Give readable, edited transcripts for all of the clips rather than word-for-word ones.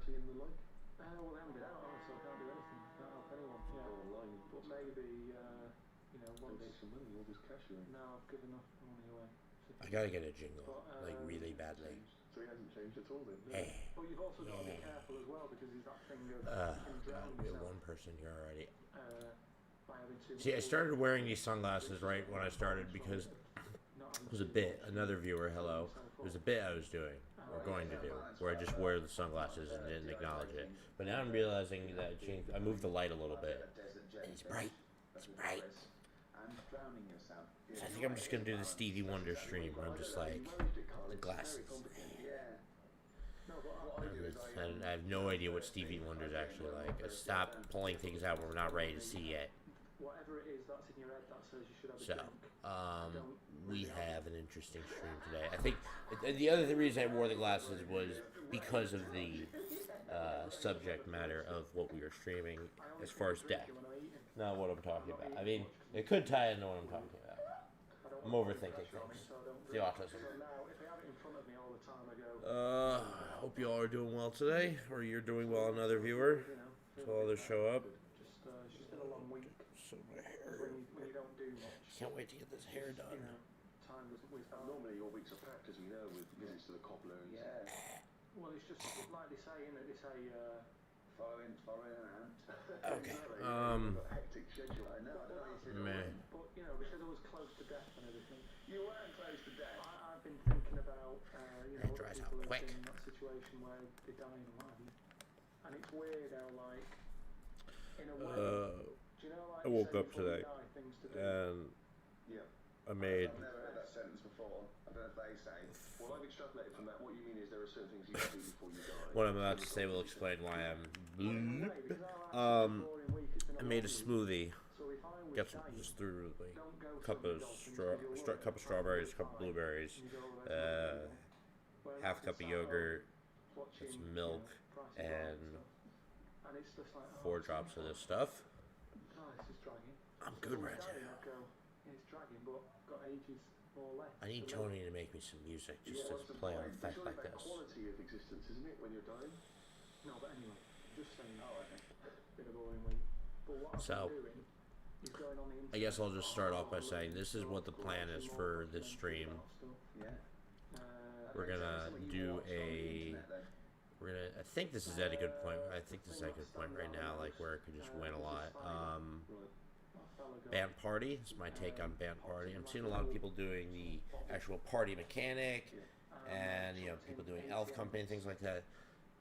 actually in the leg? Well, they haven't been out, so I can't do anything. Can't help anyone. Yeah. Go online. But maybe, you know, once. Donate some money, all this cash you're in. No, I've given enough money away. I gotta get a jingle, like really badly. So he hasn't changed at all then? No. Hey. But you've also got to be careful as well because there's that thing of God, we have one person here already. By having too See, I started wearing these sunglasses right when I started because it was a bit, another viewer, hello, it was a bit I was doing, or going to do, where I just wear the sunglasses and didn't acknowledge it. But now I'm realizing that I moved the light a little bit. It's bright. It's bright. So I think I'm just going to do the Stevie Wonder stream where I'm just like, the glasses. And I have no idea what Stevie Wonder's actually like. I stopped pulling things out we're not ready to see yet. Whatever it is that's in your head that says you should have a drink. We have an interesting stream today. I think the other reason I wore the glasses was because of the subject matter of what we were streaming as far as death. Not what I'm talking about. I mean, it could tie into what I'm talking about. I'm overthinking things. The autism. Hope you all are doing well today, or you're doing well, another viewer. So others show up. It's been a long week. So my hair. When you don't do much. Can't wait to get this hair done. Time doesn't waste. Normally your weeks are packed, as we know, with visits to the cobbler. Yeah. Well, it's just like they say, innit? They say, following around. Okay. Hectic schedule. I know. Man. But you know, because I was close to death and everything. You weren't close to death. I've been thinking about, you know, dries out people who've quick. been in that situation where they die in life, and it's weird how, like, in a way, do you know, like, I woke say up before you today die, things to do. and Yeah. I made. I've never heard that sentence before. I don't know if they say. Well, I've extrapolated from that. What you mean is there are certain things you can do before you die. What I'm about to say will explain why I'm. I made a smoothie. Got some, just threw a cup of strawberries, a cup of blueberries, half cup of yogurt, some milk, and 4 drops of this stuff. I'm good right now. I need Tony to make me some music just to play on effect like this. Quality of existence, isn't it, when you're dying? No, but anyway, just saying. Bit of a boring week. But what So, I'm doing is going on the internet. I guess I'll just start off by saying this is what the plan is for this stream. Yeah. We're gonna do a. I think this is at a good point. I think this is at a good point right now, like where it could just win a lot. Bant Party. It's my take on Bant Party. I'm seeing a lot of people doing the actual party mechanic, and you know, people doing Elf Company and things like that.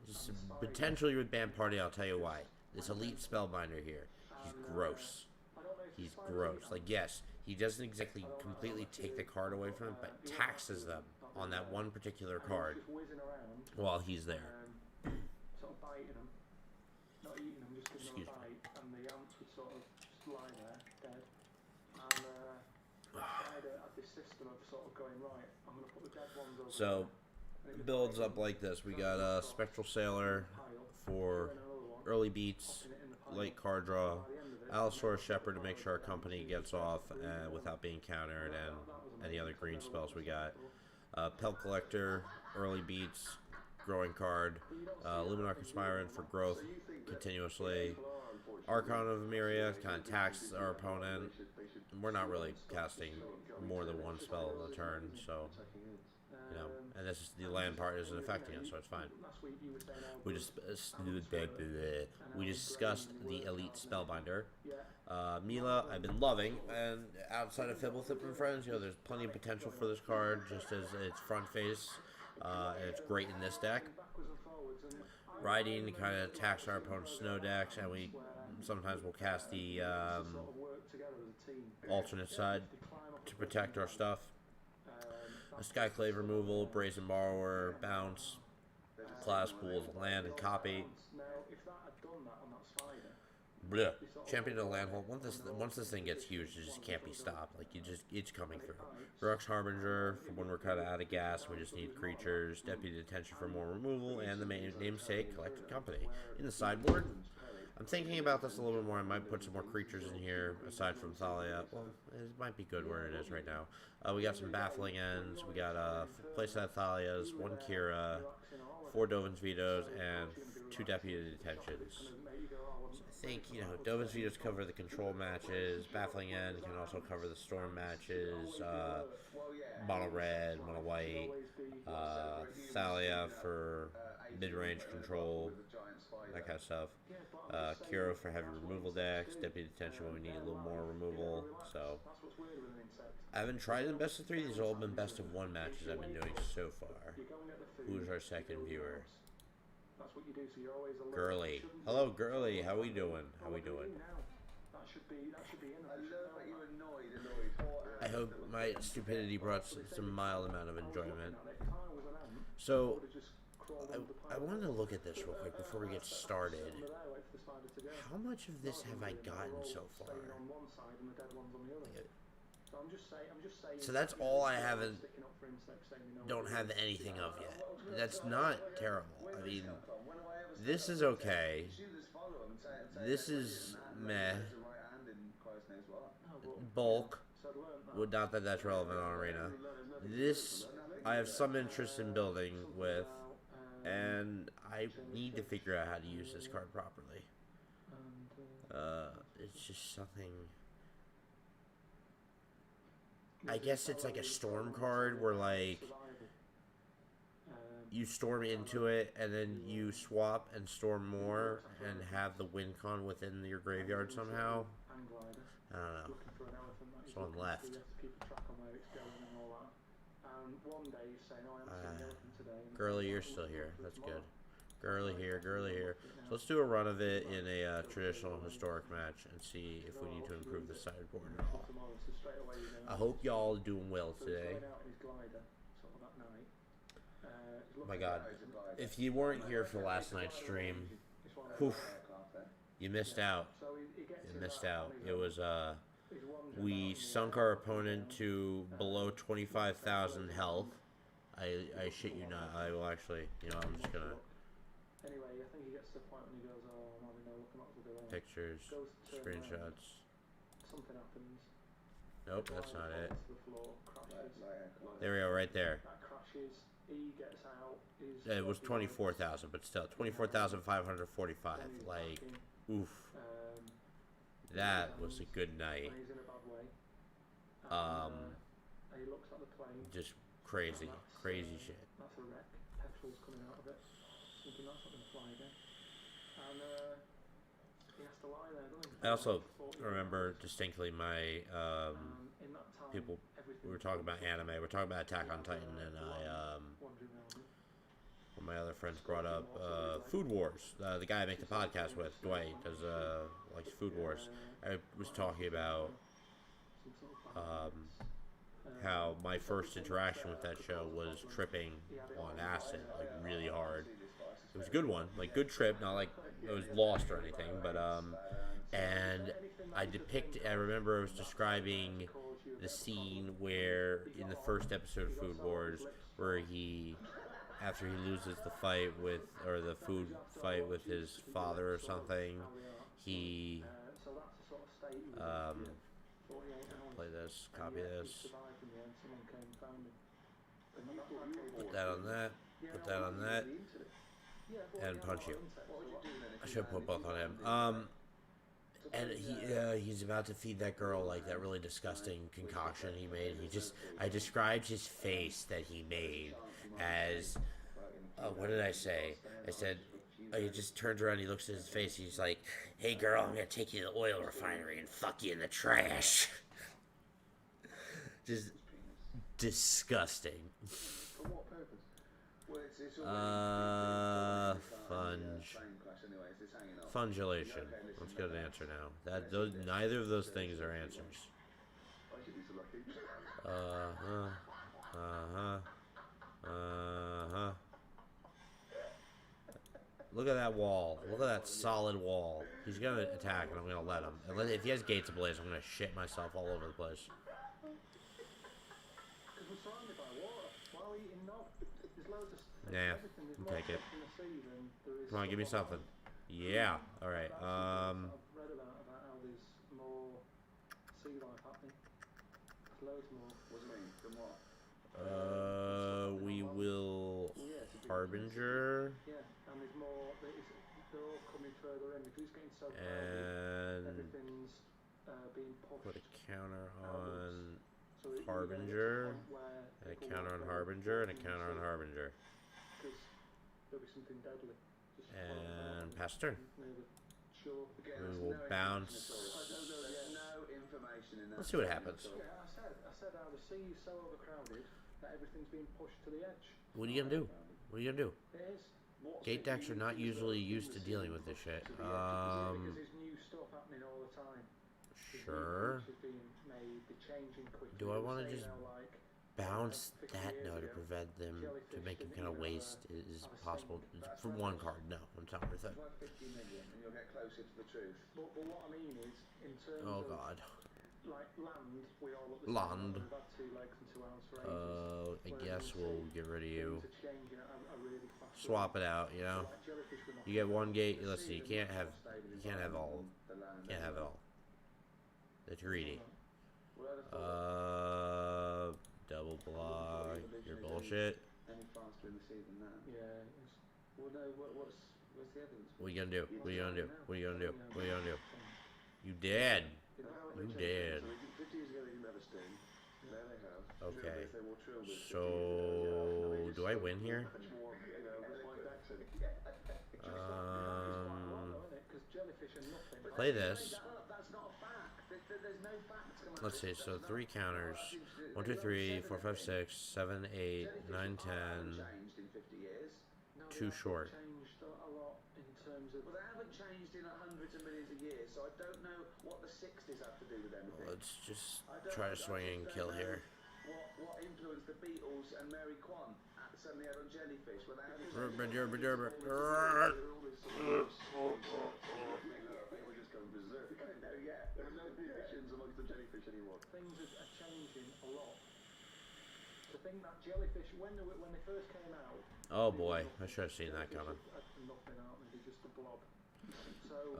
Just potentially with Bant Party, I'll tell you why. This elite spellbinder here, he's gross. He's gross. Like, yes, he doesn't exactly completely take the card away from him, but taxes them on that one particular card while he's there. Sort of biting them, not eating them, just giving them a bite, and the ants would sort of just lie there, dead. And I had this system of sort of going, right, I'm going to put the dead ones over. So, it builds up like this. We got a Spectral Sailor for early beats, late card draw, Allosaurus Shepherd to make sure our company gets off without being countered, and any other green spells we got. Pelt Collector, early beats, growing card, Luminar Conspirant for growth continuously. Archon of Emeria kind of taxes our opponent. We're not really casting more than one spell a turn, so you know, and this is the land part isn't affecting us, so it's fine. We just we discussed the elite spellbinder. Mila, I've been loving, and outside of Fibblethip and Friends, you know, there's plenty of potential for this card, just as its front face, and it's great in this deck. Riding kind of attacks our opponent's snow decks, and we sometimes will cast the alternate side to protect our stuff. A Skyclave removal, Brazen Borrower, bounce, class pools, land, and copy. Blech. Champion of the Landhold. Once this thing gets huge, it just can't be stopped. Like, it's coming through. Rux Harbinger, for when we're kind of out of gas, we just need creatures. Deputy Detention for more removal, and the main namesake Collected Company. In the sideboard, I'm thinking about this a little bit more. I might put some more creatures in here, aside from Thalia. Well, it might be good where it is right now. We got some Baffling Ends. We got playset Thalias, 1 Kira, 4 Dovin's Vetoes, and 2 deputy detentions. I think, you know, Dova's videos cover the control matches. Baffling End can also cover the storm matches. Mono Red, Mono White. Thalia for mid-range control. That kind of stuff. Kiro for heavy removal decks. Deputy detention when we need a little more removal. So, I haven't tried in best of 3. These have all been best of 1 matches I've been doing so far. Who's our second viewer? Girly. Hello, Girly. How we doing? How we doing? I hope my stupidity brought some mild amount of enjoyment. So, I wanted to look at this real quick before we get started. How much of this have I gotten so far? So that's all I haven't, don't have anything of yet. That's not terrible. I mean, this is okay. This is meh. Bulk. Well, not that that's relevant on Arena. This, I have some interest in building with, and I need to figure out how to use this card properly. It's just something... I guess it's like a storm card where, like, you storm into it and then you swap and storm more and have the win con within your graveyard somehow. I don't know. Someone left. Girly, you're still here. That's good. Girly here, girly here. So let's do a run of it in a traditional historic match and see if we need to improve the sideboard at all. I hope y'all are doing well today. Oh my God, if you weren't here for last night's stream, whew, you missed out. You missed out. It was we sunk our opponent to below 25,000 health. I shit you not. I will actually, you know, I'm just gonna. Anyway, I think he gets to the point when he goes, oh, now we know looking up the delay. Pictures, screenshots. Something happens. Nope, that's not it. There we go, right there. That crashes. He gets out. It was 24,000, but still, 24,545. Like, oof. That was a good night. Just crazy, crazy shit. That's a wreck. Petrol's coming out of it. Thinking that's not going to fly again. And he has to lie there, doesn't he? I also remember distinctly my people. We were talking about anime. We were talking about Attack on Titan, and one of my other friends brought up Food Wars. The guy I make the podcast with, Dwight, does likes Food Wars. I was talking about how my first interaction with that show was tripping on acid, like really hard. It was a good one, like good trip, not like it was lost or anything, but and I remember I was describing the scene where in the first episode of Food Wars, where he, after he loses the fight with, or the food fight with his father or something, he play this, copy this, put that on that, put that on that, and punch you. I should put both on him. And he's about to feed that girl like that really disgusting concoction he made. I described his face that he made as, what did I say? I said, he just turns around, he looks at his face, he's like, hey girl, I'm gonna take you to the oil refinery and fuck you in the trash. Just disgusting. For what purpose? Well, it's Fungulation. Let's get an answer now. Neither of those things are answers. Look at that wall. Look at that solid wall. He's gonna attack, and I'm gonna let him. If he has gates ablaze, I'm gonna shit myself all over the place. Nah, I'll take it. Come on, give me something. Yeah. All right. We will Harbinger. they're all coming further in because it's getting so crowded. And Everything's being pushed. put a counter on So you're getting to the Harbinger, point where and a people counter on won't go Harbinger, and a walking counter on into- Harbinger. Because there'll be something deadly. Just And pass turn. near the shore. Again, We there's will no bounce. information at all. I don't know, there's no information in that. Let's see what happens. at all. Yeah, I said how the sea is so overcrowded that everything's being pushed to the edge. What are you gonna do? What are you gonna do? It is. What's Gate the decks are not community usually reserve used to in the dealing sea with this shit. to the edge? Because there's new stuff happening all the time. There's new Sure. creatures being made, they're changing quickly. Do I They wanna say just now, like, Bounce 50 that years no to ago, prevent them to jellyfish make him didn't kind of even have waste a- is have a possible sting. for one card. No, it's not worth it. It's like 50 million and you'll get closer to the truth. But what I mean is, in terms Oh of god. like land, we all look the Land. same. We've had 2 legs and 2 arms for ages. I guess we'll get rid of you. Things are changing at a really fast Swap rate. it out. You So, know. like, jellyfish were not You get one gate. The Let's see. sea You is can't much have. more stable You can't have all. environment than the land Can't have it anyway. all. That's greedy. Well, I'd have thought Double block. Your bullshit. any faster in the sea than that. Yeah, it's, Well, no, what's the evidence? What are you gonna do? What are you gonna do? What are you gonna do? yeah, What are you gonna do? um, You dead. you know, You it's- dead. So 50 years ago they didn't have a sting. Now they have. Okay. If they were trilled with 50 So, years ago, do I win here? much more, you know, refined accent. Because jellyfish are nothing. Play this. That's not a fact. There's no facts going Let's see. So 3 counters. 1, 2, 3, 4, 5, 6, 7, 8, 9, 10. changed in 50 years. No, Too they haven't short. Changed a lot in terms of. Well, they haven't changed in hundreds of millions of years, so I don't know what the 60s have to do with anything. Let's just try to swing and kill here. What influenced the Beatles and Mary Kwan suddenly had on jellyfish? Well, they haven't Rubber, changed. rubber, rubber. They were just going berserk. No, yeah, there were no divisions amongst the jellyfish anymore. Things are changing a lot. To think that jellyfish, when they first came out. Oh boy, I should have seen that coming. Nothing out, maybe just a blob. So.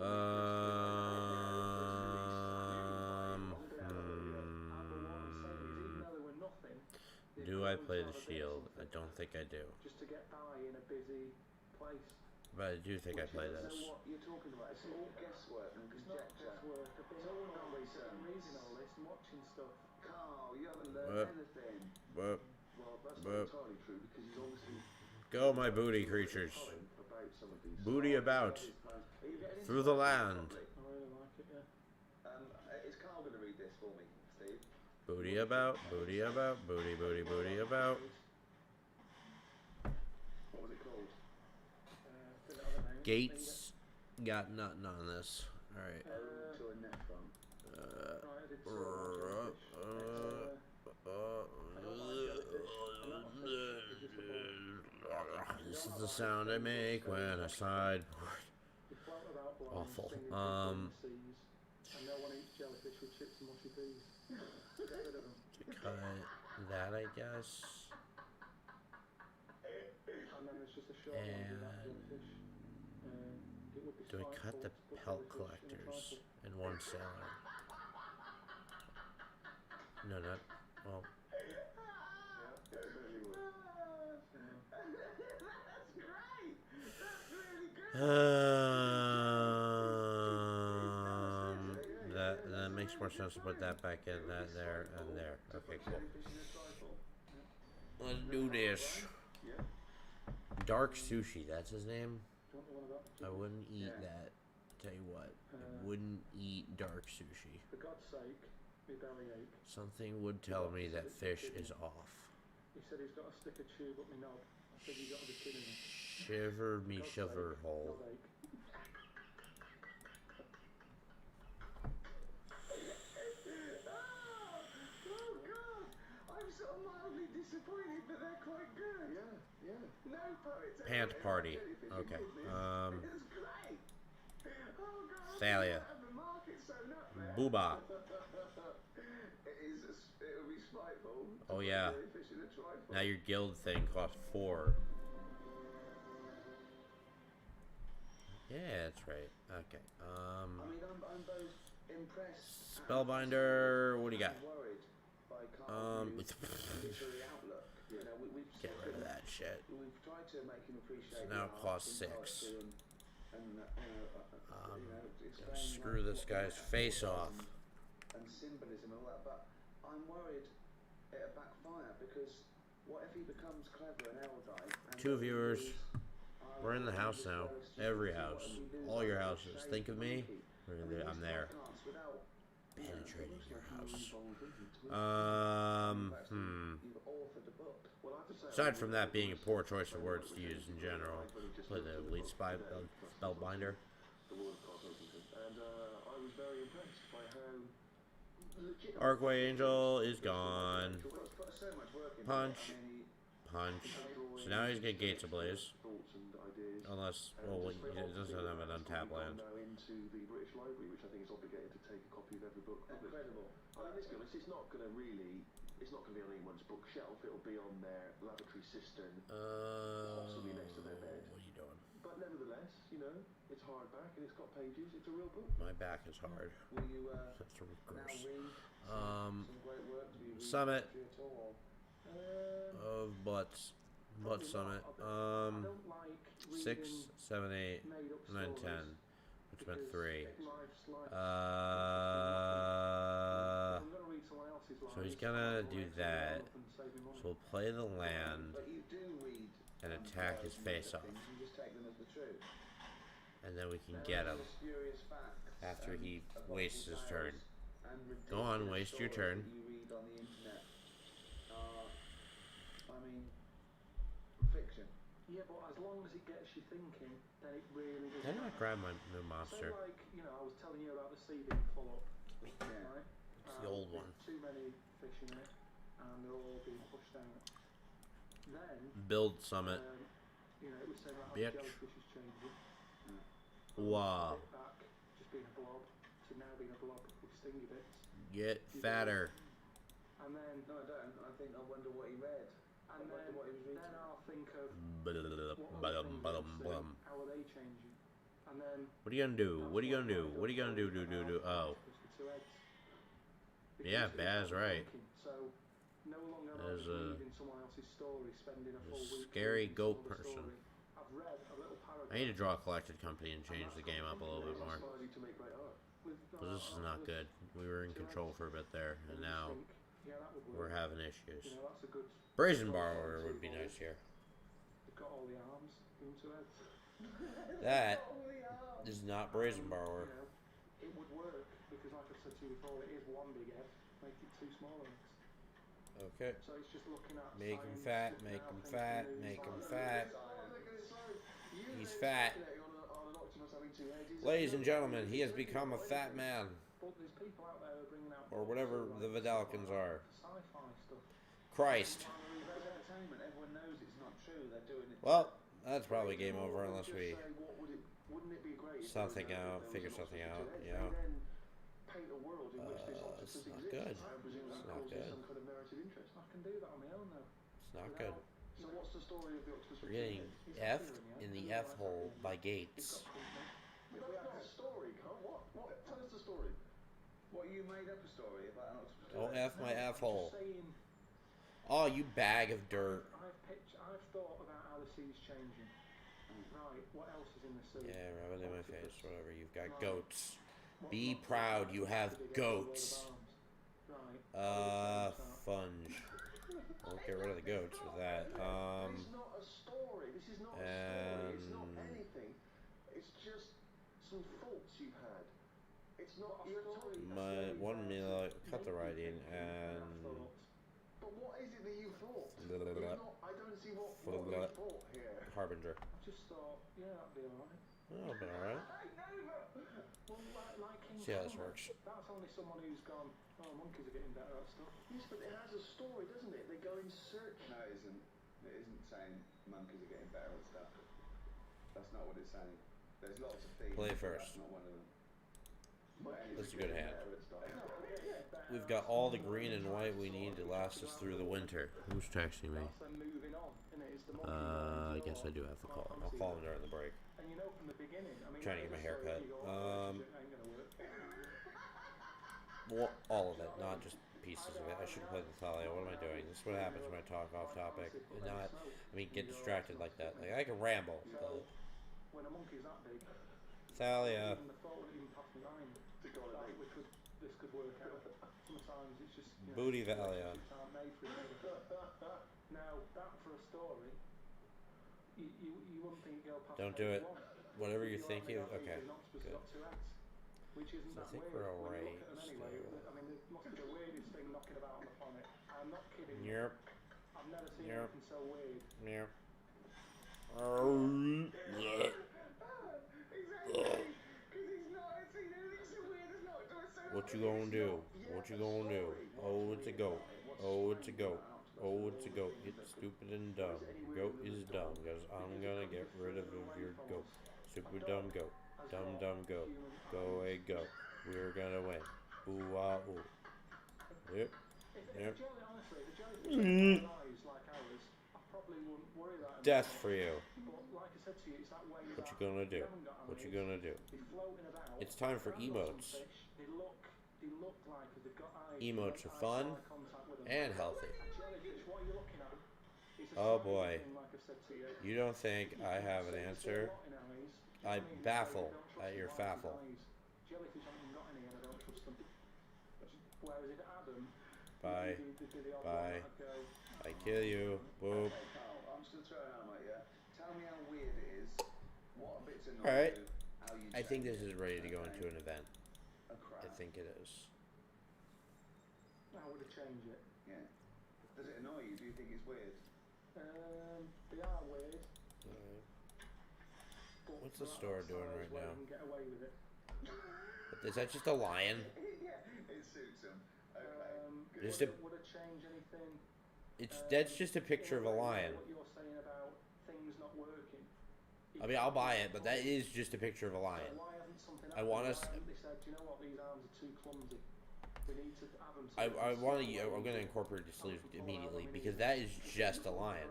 Do I play the shield? I don't think I do. Just to get by in a busy place. But I do think I play So this. what you're talking about, it's all guesswork and It's not conjecture. guesswork. I've been It's all reading nonsense. all this and watching stuff. Carl, you haven't learned anything. Whoop. Well, that's But- not entirely true because he's obviously Go, my booty creatures. about some of these. Booty about. Are you getting Through the into that land. properly? I really like it, yeah. Is Carl going to read this for me, Steve? Booty about, booty about, booty, booty, booty about. What was it called? I don't know. Gates got nothing on this. Alright. Ode to a Nephron. Right, I did jellyfish. This is the sound I make when I sideboard. You float about blind, Awful. singing people in the seas, and no one eats jellyfish with chips and mushy peas. Get rid of them. To cut that, I guess. And then there's just a short one with that jellyfish. It would be Do I cut the spiteful to put pelt jellyfish in a collectors trifle. in one sailor? No, not. Well, Yeah, it certainly would. That's great! That's really good! that makes more sense to put that back in, that there, and there. Okay, cool. Jellyfish in a trifle. Let's do this. Yeah. Dark Sushi, that's his name? Do you want one of that? I wouldn't eat Yeah. that. Tell you what, I Uh, wouldn't eat dark sushi. For God's sake, me belly ache. Something would tell me that fish is off. He said he's got to stick a tube up my knob. I said you got to be kidding me. Shiver me God's shiver sake, hole. knob ache. Oh God! I'm so mildly disappointed, but they're quite good. Yeah, yeah. No poets. ever Pant written party. about jellyfish in Okay. business. It's great. Oh God! Thalia. The market sewn up there. Booba. It would be spiteful. to Oh, put yeah. jellyfish in a trifle. Now your guild thing costs 4. Yeah, that's right. Okay. I mean, I'm both impressed. and Spellbinder, what do you got? worried by Carl's With literary outlook. You know, we've get rid of that shit. We've tried to make him appreciate. So now it the art costs in 6. poetry and Screw this guy's face off. and symbolism and all that, but I'm worried it'll backfire because what if he becomes clever and erudite? And 2 viewers. We're in the house now. Every house. All your houses. Think of me. I'm there. Penetrating your house. Aside from that being a poor choice of words to use in general, play the Elite Spellbinder. Archway Angel is gone. Punch. Punch. So now he's got Gates Ablaze. Unless, well, he doesn't have an untapped land. Into the British Library, which I think is obligated to take a copy of every book. Incredible. I mean, let's be honest, it's not going to be on anyone's bookshelf. It'll be on their lavatory cistern, possibly next to their bed. What are you doing? But nevertheless, you know, it's hardback and it's got pages. It's a real book. My back is hard. Will you That's gross. now read some great work? Do you read Summit poetry at all? of Butts. Butt Summit. 6, 7, 8, 9, 10. Which meant 3. So he's gonna do that. So we'll play the land But you do read and attack his face off. things and just take them as the truth. And then we can get him Spurious facts after he and wastes his abominable turn. tales and Go on, ridiculous waste your stories turn. that you read on the internet are, I mean, fiction. Yeah, but as long as it gets you thinking, then it really doesn't Did I not matter. grab my new So monster? like, you know, I was telling you about the sea being full up, Yeah. right? It's the old one. Too many fish in it, and they're all being pushed out. Then, Build Summit. you know, it was saying about how Bitch. the jellyfish is changing. Wow. Bit back, just being a blob, to now being a blob with stingy bits. Get fatter. And then, No, I don't. I think I wonder what he read. and then, what he was reading. then I'll think of Ba-dum, what other things ba-dum, it's blum. how are they changing? And then What are you gonna do? What are you gonna do? What are you gonna do? Do? Oh. Yeah, Baz, right. So, no longer There's am I a reading someone else's story, spending a full week scary reading goat someone's person. story. I've read a little paragraph. I need to draw a collected company and change the game up a little bit more. Inspired you to make great art. Because this is not good. We were in control for a bit there, and now Yeah, that would we're work. having issues. You know, that's a good. Brazen Borrower would be nice here. They've got all the arms into it. That is not Brazen Borrower. You know, it would work because, like I said to you before, it is one big F. Make it two smaller Fs. Okay. So it's just looking at. Make him science, fat, looking make at him things fat, to do, make him science. fat. He's fat. On an Optimus having 2 heads. Ladies and gentlemen, he has become a fat man. But there's people out there who are bringing out. Or whatever the Vidalkins are. Sci-fi stuff. Christ. That's entertainment. Everyone knows it's not true. They're doing it. Well, that's probably game over unless we Wouldn't it be great if something there was out, there was figure an something Optimus out, with 2 you heads, know. and then paint a world in which this Optimus It's not exists. good. I presume It's that not causes good. some kind of narrative interest. I can do that on my own though. It's not good. So what's the story of the Optimus with We're getting 2 heads? F'd in the F hole by Gates. But that's not a story, cunt. What? Tell us the story. What, you made up a story about an octopus? Oh, F my F hole. Just saying, Oh, you bag of dirt. I've thought about how the sea's changing. Right, what else is in the sea? Yeah, rub it in my face. Whatever. You've got Right. goats. What- Be what- proud. You have Big F, goats. load of arms. Right. Funge. Won't get rid of the goats with that. It's not a story. This is not a story. It's not And anything. It's just some thoughts you've had. It's not Your your story. my 1 meal cut the writing and But what is it that you thought? Blah, blah, blah. It's not, I don't see what Blah, you blah. thought here. Harbinger. I just thought, yeah, that'd be alright. Oh, but alright. Well, like King See how this Kong, works. That's only someone who's gone, oh, monkeys are getting better at stuff. Yes, but it has a story, doesn't it? They go in search. No, it isn't. It isn't saying monkeys are getting better at stuff. That's not what it's saying. There's lots of things. Play but first. That's not one of them. That's a good hand. Better at stuff. We've got all the green and white we need to last us through the winter. Who's texting me? That's them moving on, innit? It's the monkey I guess I do have to call him. I'll call him during the break. And you know from the beginning, I mean, Trying to get my hair cut. you go, oh, this shit ain't gonna work. Well, all of it, not just pieces of it. I should play the Thalia. What am I doing? This is what happens when I talk off topic and not, I mean, get distracted like that. Like, I can ramble, but when a monkey's that big, Thalia. even the thought wouldn't even pass my mind To go on a date. this could work out. Sometimes it's just, you know, Booty Valia. relationships aren't made for each other. Now, that for a story, you wouldn't think it'd go past Don't do page it. one. Whatever you're You know what I thinking. mean? That Okay. means an octopus has Good. got two heads, which isn't So I that think weird we're when you alright. look at them anyway. I mean, it must be the weirdest thing knocking about on the planet. I'm not kidding. Yep. I've never seen Yep. anything so weird. Yep. Exactly. Because he's not seen anything so weird as not to a What you gonna do? What you gonna do? Oh, it's a goat. Oh, it's a goat. Oh, it's a goat. It's stupid and dumb. Your goat is dumb, because I'm gonna get rid of your goat. Super dumb goat. Dumb goat. Go away, goat. We're gonna win. Ooh, ah, ooh. Yep. Yep. Honestly, if a jellyfish had eyes like ours, I probably wouldn't worry that much. Death for you. But like I said to you, it's that way What that you gonna do? they haven't got What you eyes. gonna do? They're floating about. It's time for I've got some emotes. fish. They look like they've got eyes. Emotes They are make fun eye contact with them. and healthy. A jellyfish, what are you looking at? It's a Oh slimy boy. thing, like I said to you. You don't think I have an Say answer? a lot in eyes. Do you know I what mean? baffle Say, don't at trust your the whites of faffle. eyes. Jellyfish haven't got any, and I don't trust them. Whereas if Adam, Bye. the odd Bye. one, I'd go, I kill you. Boop. Hey, pal, I'm just throwing out, mate, yeah? Tell me how weird it is, what bits annoy Alright. you, how you I think change this it. is ready to go Okay? into an event. A crap. I think it is. I would have changed it. Yeah. Does it annoy you? Do you think it's weird? They are weird. Alright. But What's the there are store doing styles right where now? you can get away with it. Is that just a lion? Yeah, it suits him. Okay. Good. Just Would a- it- would it change anything? That's just a picture of a lion. What you're saying about things not working. I mean, I'll buy it, but that is just a picture of a lion. So why hasn't something I happened? want Why us. haven't they said, you know what, these arms are too clumsy. We need to have them. I want to. I'm going to incorporate the sleeves immediately because that is just a lion.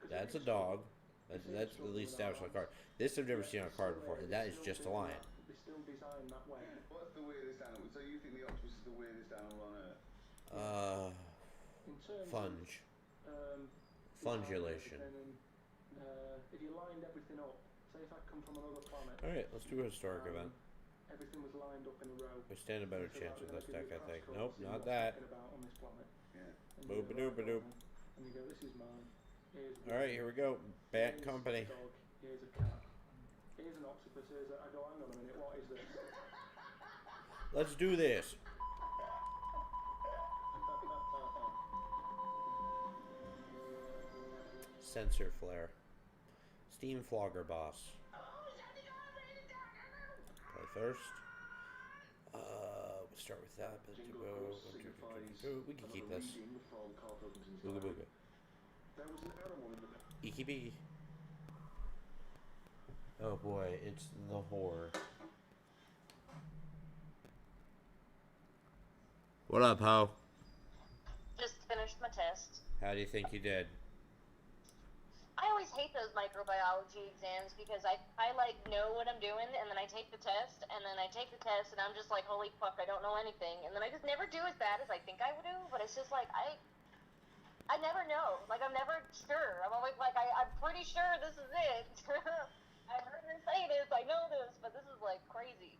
That's a dog. That's at least established on a card. This I've never seen on a card before. That is just a lion. They still design that way. What's the weirdest animal? So you think the octopus is the weirdest animal on Earth? In terms Funge. of Fungulation. If you lined everything up, say if I'd come from another planet. All right, let's do a historic event. Everything was lined up in a row. We stand a better So chance that with this would deck, give I you think. crash Nope, course in not what's that. happening about on this planet. Yeah. And you Boop go, a doop a right, doop. and you go, this is mine. Here's All right, here we go. Bant here's Company. a dog. Here's a cat. Here's an octopus. Here's a. I go, hang on a minute. What is this? Let's do this. Sensor flare. Steam flogger boss. Play first. We'll start with that. Jingle Bells signifies We can keep another this. reading from Carl Pilkington's Booga diary. booga. There was an animal in the Eeky beaky. Oh boy, it's the horror. What up, Ho? Just finished my test. How do you think you did? I always hate those microbiology exams because I like know what I'm doing and then I take the test and then I take the test and I'm just like, holy fuck, I don't know anything, and then I just never do as bad as I think I would do. But it's just like I never know. Like I'm never sure. I'm always like I'm pretty sure this is it. I heard her say this. I know this, but this is like crazy.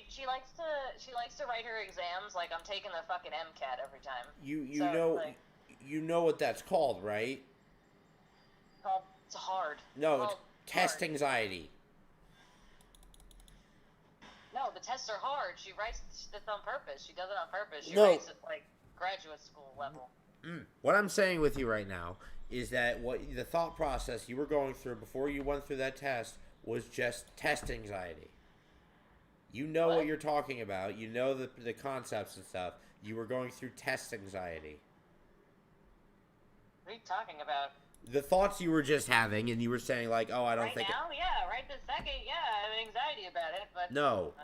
She likes to write her exams like I'm taking the fucking MCAT every time. You So, know like, you know what that's called, right? it's hard. No, it's Called test hard. anxiety. No, the tests are hard. She writes this on purpose. She does it on purpose. She No. writes it like graduate school level. What I'm saying with you right now is that what the thought process you were going through before you went through that test was just test anxiety. You know what What? you're talking about. You know the concepts and stuff. You were going through test anxiety. What are you talking about? The thoughts you were just having, and you were saying like, "Oh, I don't Right think." now? Yeah, right this second. Yeah, I have anxiety about it, but No.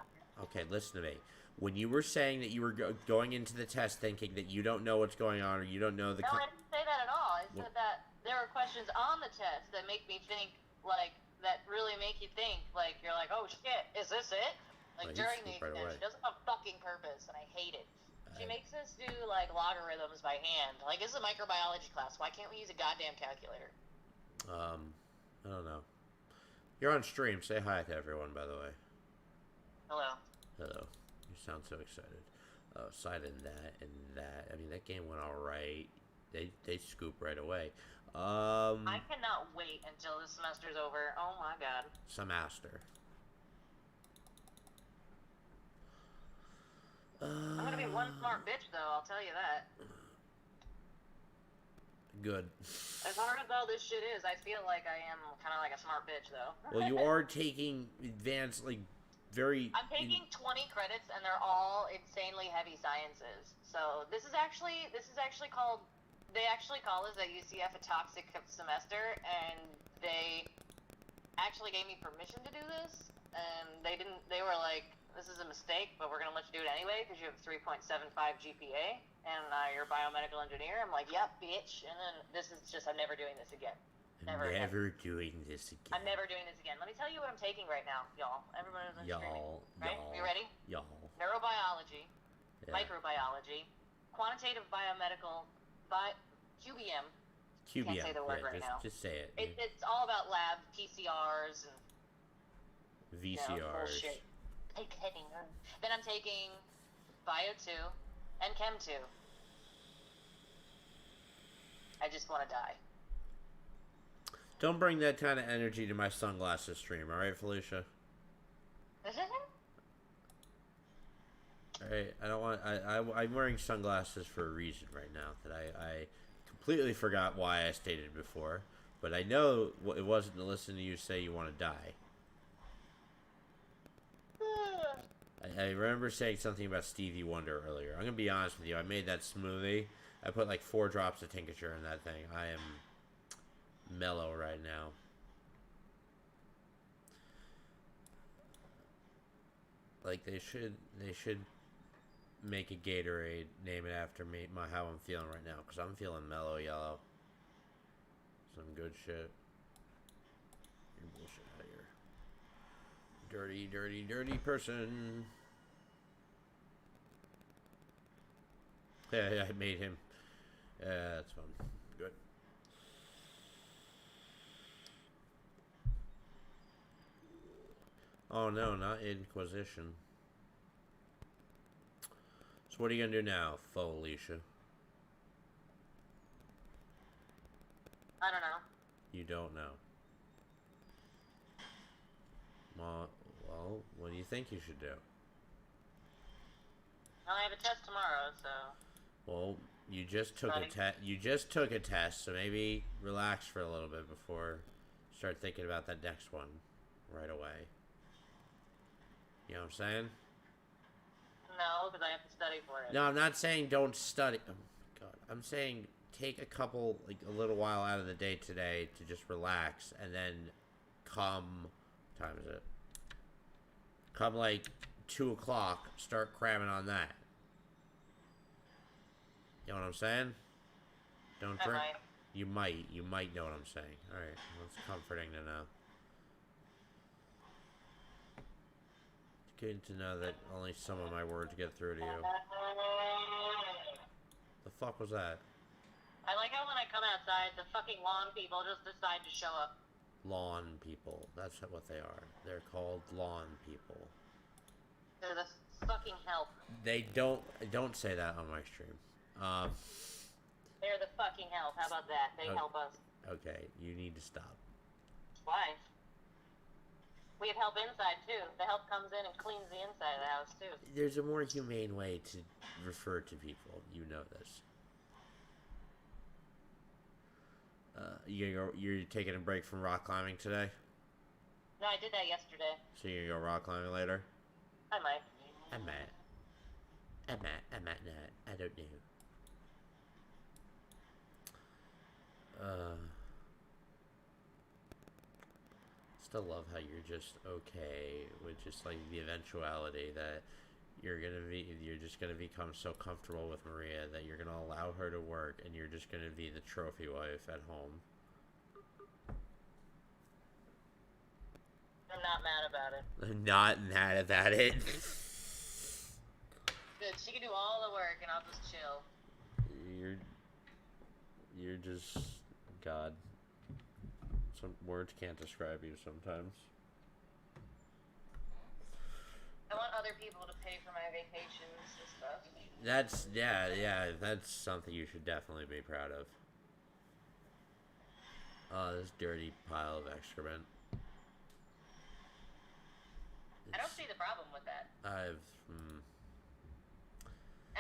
Okay, listen to me. When you were saying that you were going into the test thinking that you don't know what's going on or you don't know the. No, I didn't say that at all. I Well- said that there are questions on the test that make me think, like, that really make you think, like, you're like, oh shit, is this it? Like, Oh, you during the swoop right exam, away. she does it on fucking purpose, and I hate it. She I- makes us do, like, logarithms by hand. Like, this is a microbiology class. Why can't we use a goddamn calculator? I don't know. You're on stream. Say hi to everyone, by the way. Hello. Hello. You sound so excited. Oh, aside in that and that. I mean, that game went all right. They scoop right away. I cannot wait until this semester's over. Oh my god. Semester. I'm gonna be one smart bitch, though. I'll tell you that. Good. As hard as all this shit is, I feel like I am kind of like a smart bitch, though. Well, you are taking advanced, like, very... I'm taking 20 credits, and they're all insanely heavy sciences. So this is actually called... They actually call this at UCF a toxic semester, and they actually gave me permission to do this. And they were like, this is a mistake, but we're going to let you do it anyway because you have 3.75 GPA, and you're a biomedical engineer. I'm like, yep, bitch. And then this is just, I'm never doing this again. Never doing this again. I'm never doing this again. Let me tell you what I'm taking right now, y'all. Everybody's on streaming. Right? Are you ready? Y'all. Neurobiology, microbiology, quantitative biomedical, QBM. QBM. Can't say the word right now. Just say it. It's all about lab PCRs and VCRs. Bullshit. Then I'm taking Bio 2 and Chem 2. I just want to die. Don't bring that kind of energy to my sunglasses stream, alright, Felicia? Alright, I don't want... I'm wearing sunglasses for a reason right now that I completely forgot why I stated before. But I know it wasn't to listen to you say you want to die. I remember saying something about Stevie Wonder earlier. I'm going to be honest with you. I made that smoothie. I put like 4 drops of tincture in that thing. I am mellow right now. Like they should make a Gatorade, name it after me, how I'm feeling right now, because I'm feeling mellow yellow. Some good shit. Your bullshit out of here. Dirty, dirty person. Yeah, I made him. Yeah, that's fun. Good. Oh no, not Inquisition. So what are you gonna do now, Felicia? I don't know. You don't know. Well, what do you think you should do? I have a test tomorrow, so. Well, you just took a test. You just took a test, so maybe relax for a little bit before you start thinking about that next one right away. You know what I'm saying? No, because I have to study for it. No, I'm not saying don't study. Oh my god, I'm saying take a little while out of the day today to just relax, and then come. What time is it? Come like 2 o'clock. Start cramming on that. You know what I'm saying? Don't drink. You might know what I'm saying. All right, well, it's comforting to know. It's good to know that only some of my words get through to you. The fuck was that? I like how when I come outside, the fucking lawn people just decide to show up. Lawn people. That's what they are. They're called lawn people. They're the fucking help. They don't say that on my stream. They're the fucking help. How about that? They help us. Okay, you need to stop. Why? We have help inside, too. The help comes in and cleans the inside of the house, too. There's a more humane way to refer to people. You know this. You're taking a break from rock climbing today? No, I did that yesterday. So you're gonna go rock climbing later? I might. I might not. I don't know. Still love how you're just okay with just like the eventuality that you're just gonna become so comfortable with Maria that you're gonna allow her to work and you're just gonna be the trophy wife at home. I'm not mad about it. I'm not mad about it. Good. She can do all the work and I'll just chill. You're just God. Some words can't describe you sometimes. I want other people to pay for my vacations and stuff. That's something you should definitely be proud of. Oh, this dirty pile of excrement. I don't see the problem with that. I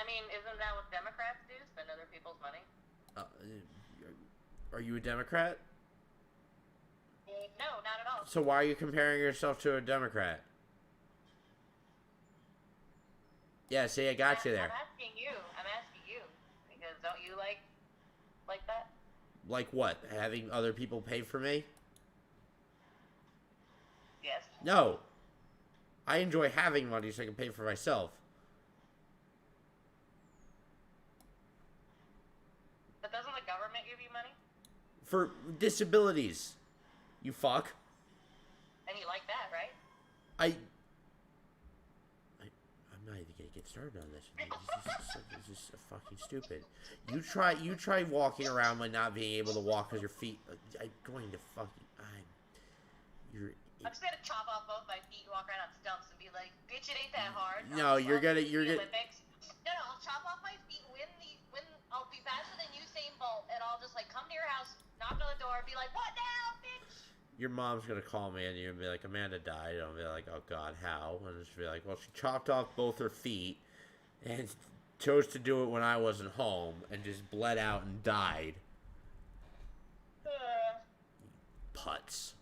mean, isn't that what Democrats do? Spend other people's money? Are you a Democrat? No, not at all. So why are you comparing yourself to a Democrat? Yeah, see, I got you there. I'm asking you. Because don't you like that? Like what? Having other people pay for me? Yes. No. I enjoy having money so I can pay for myself. But doesn't the government give you money? For disabilities. You fuck. And you like that, right? I'm not even gonna get started on this. This is fucking stupid. You try walking around by not being able to walk because your feet. I'm going to fucking. I'm just gonna chop off both my feet, walk around on stumps, and be like, "Bitch, it ain't that hard." No, you're gonna. Olympics. No, I'll chop off my feet. Win. I'll be faster than Usain Bolt, and I'll just like come to your house, knock on the door, and be like, "What now, bitch?" Your mom's gonna call me and you'll be like, Amanda died. And I'll be like, oh God, how? And she'll be like, well, she chopped off both her feet and chose to do it when I wasn't home and just bled out and died. Putz.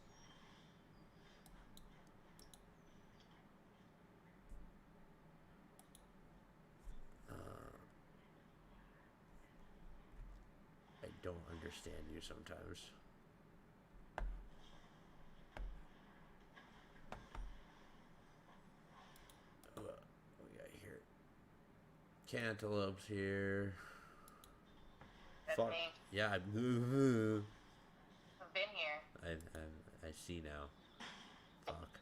I don't understand you sometimes. Cantaloupes here. That's Fuck. me. Yeah, I've been here. I see now. Fuck.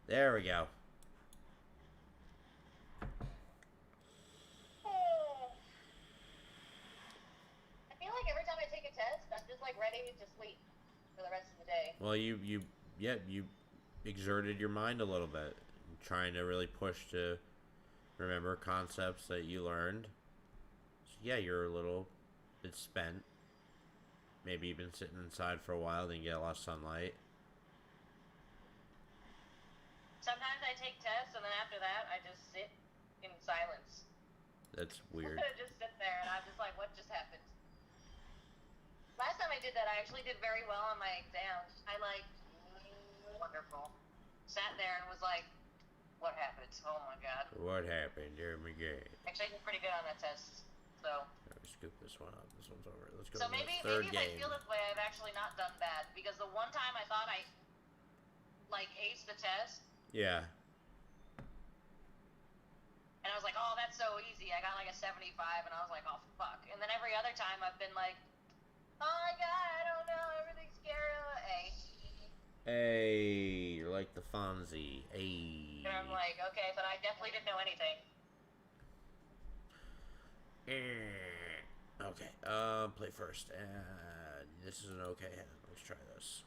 There we go. I feel like every time I take a test, I'm just like ready to sleep for the rest of the day. Well, you exerted your mind a little bit, trying to really push to remember concepts that you learned. So yeah, you're a little bit spent. Maybe you've been sitting inside for a while, didn't get a lot of sunlight. Sometimes I take tests, and then after that, I just sit in silence. That's weird. I just sit there, and I'm just like, what just happened? Last time I did that, I actually did very well on my exams. I wonderful. Sat there and was like, what happened? Oh my God. What happened? Oh my God. Actually, I did pretty good on that test, so. Let me scoop this one up. This one's over. Let's go So to maybe the third if game. I feel this way, I've actually not done bad, because the one time I thought I, aced the test. Yeah. And I was like, oh, that's so easy. I got like a 75, and I was like, oh, fuck. And then every other time I've been like, oh my God, I don't know, everything's scary. Hey, you're like the Fonzie. Hey. And I'm like, okay, but I definitely didn't know anything. Okay, play first. This is an okay hand. Let's try this.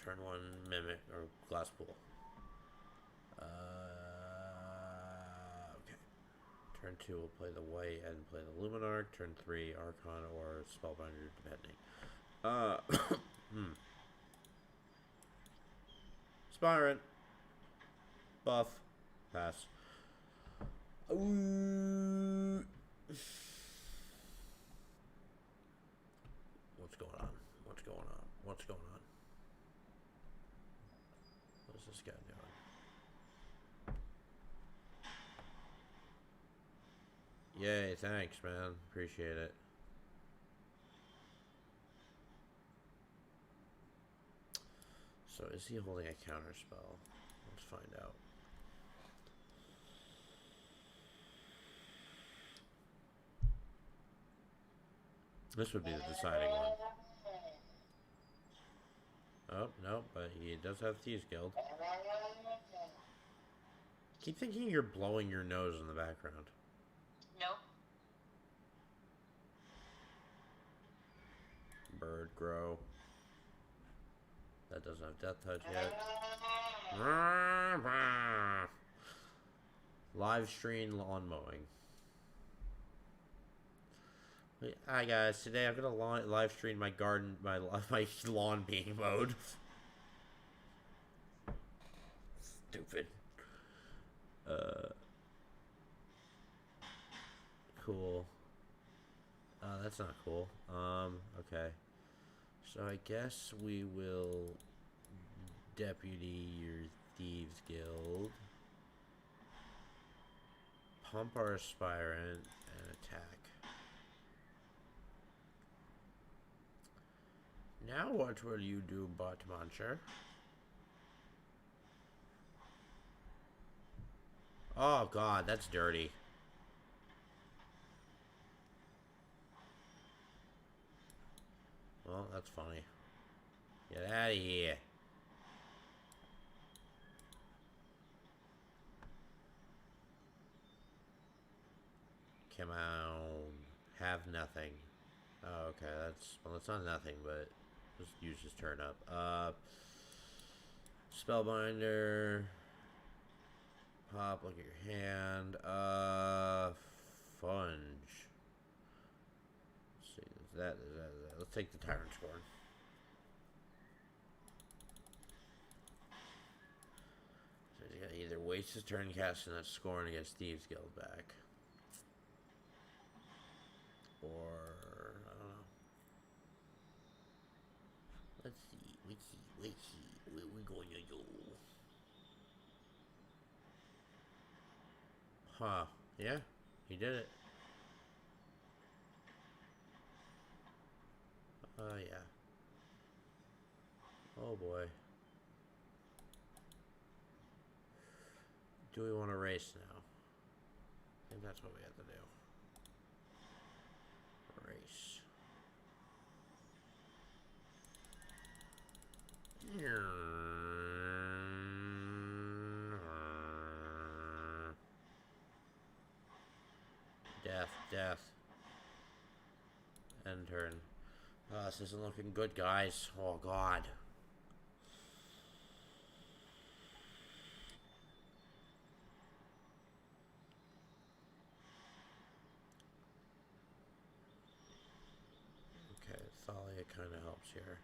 Turn one, mimic, or glass pool. Okay. Turn two, we'll play the white and play the Luminarch. Turn three, Archon or Spellbinder, depending. Spirant. Buff. Pass. Ooh. What's going on? What's going on? What's going on? What is this guy doing? Yay, thanks, man. Appreciate it. So, is he holding a counter spell? Let's find out. This would be the deciding one. Oh, no, but he does have Thieves Guild. Keep thinking you're blowing your nose in the background. Nope. bird grow. That doesn't have death touch yet. Live stream lawn mowing. Hi guys, today I'm gonna live stream my garden, my lawn being mowed. Stupid. Cool. That's not cool. Okay. So I guess we will deputy your thieves guild. Pump our aspirant and attack. Now what will you do, Butt Muncher? Oh god, that's dirty. Well, that's funny. Get out of here. Come on. Have nothing. Oh, okay, well, that's not nothing, but just use his turn up. Spellbinder. Pop, look at your hand. Funge. Let's see, is that. Let's take the Tyrant Scorn. So he's got either waste his turn casting that Scorn against Thieves Guild back. Or, I don't know. Let's see, what we going to do? Huh, yeah, he did it. Oh, yeah. Oh, boy. Do we want to race now? I think that's what we have to do. Race. Death. End turn. This isn't looking good, guys. Oh, God. Okay, Thalia kind of helps here.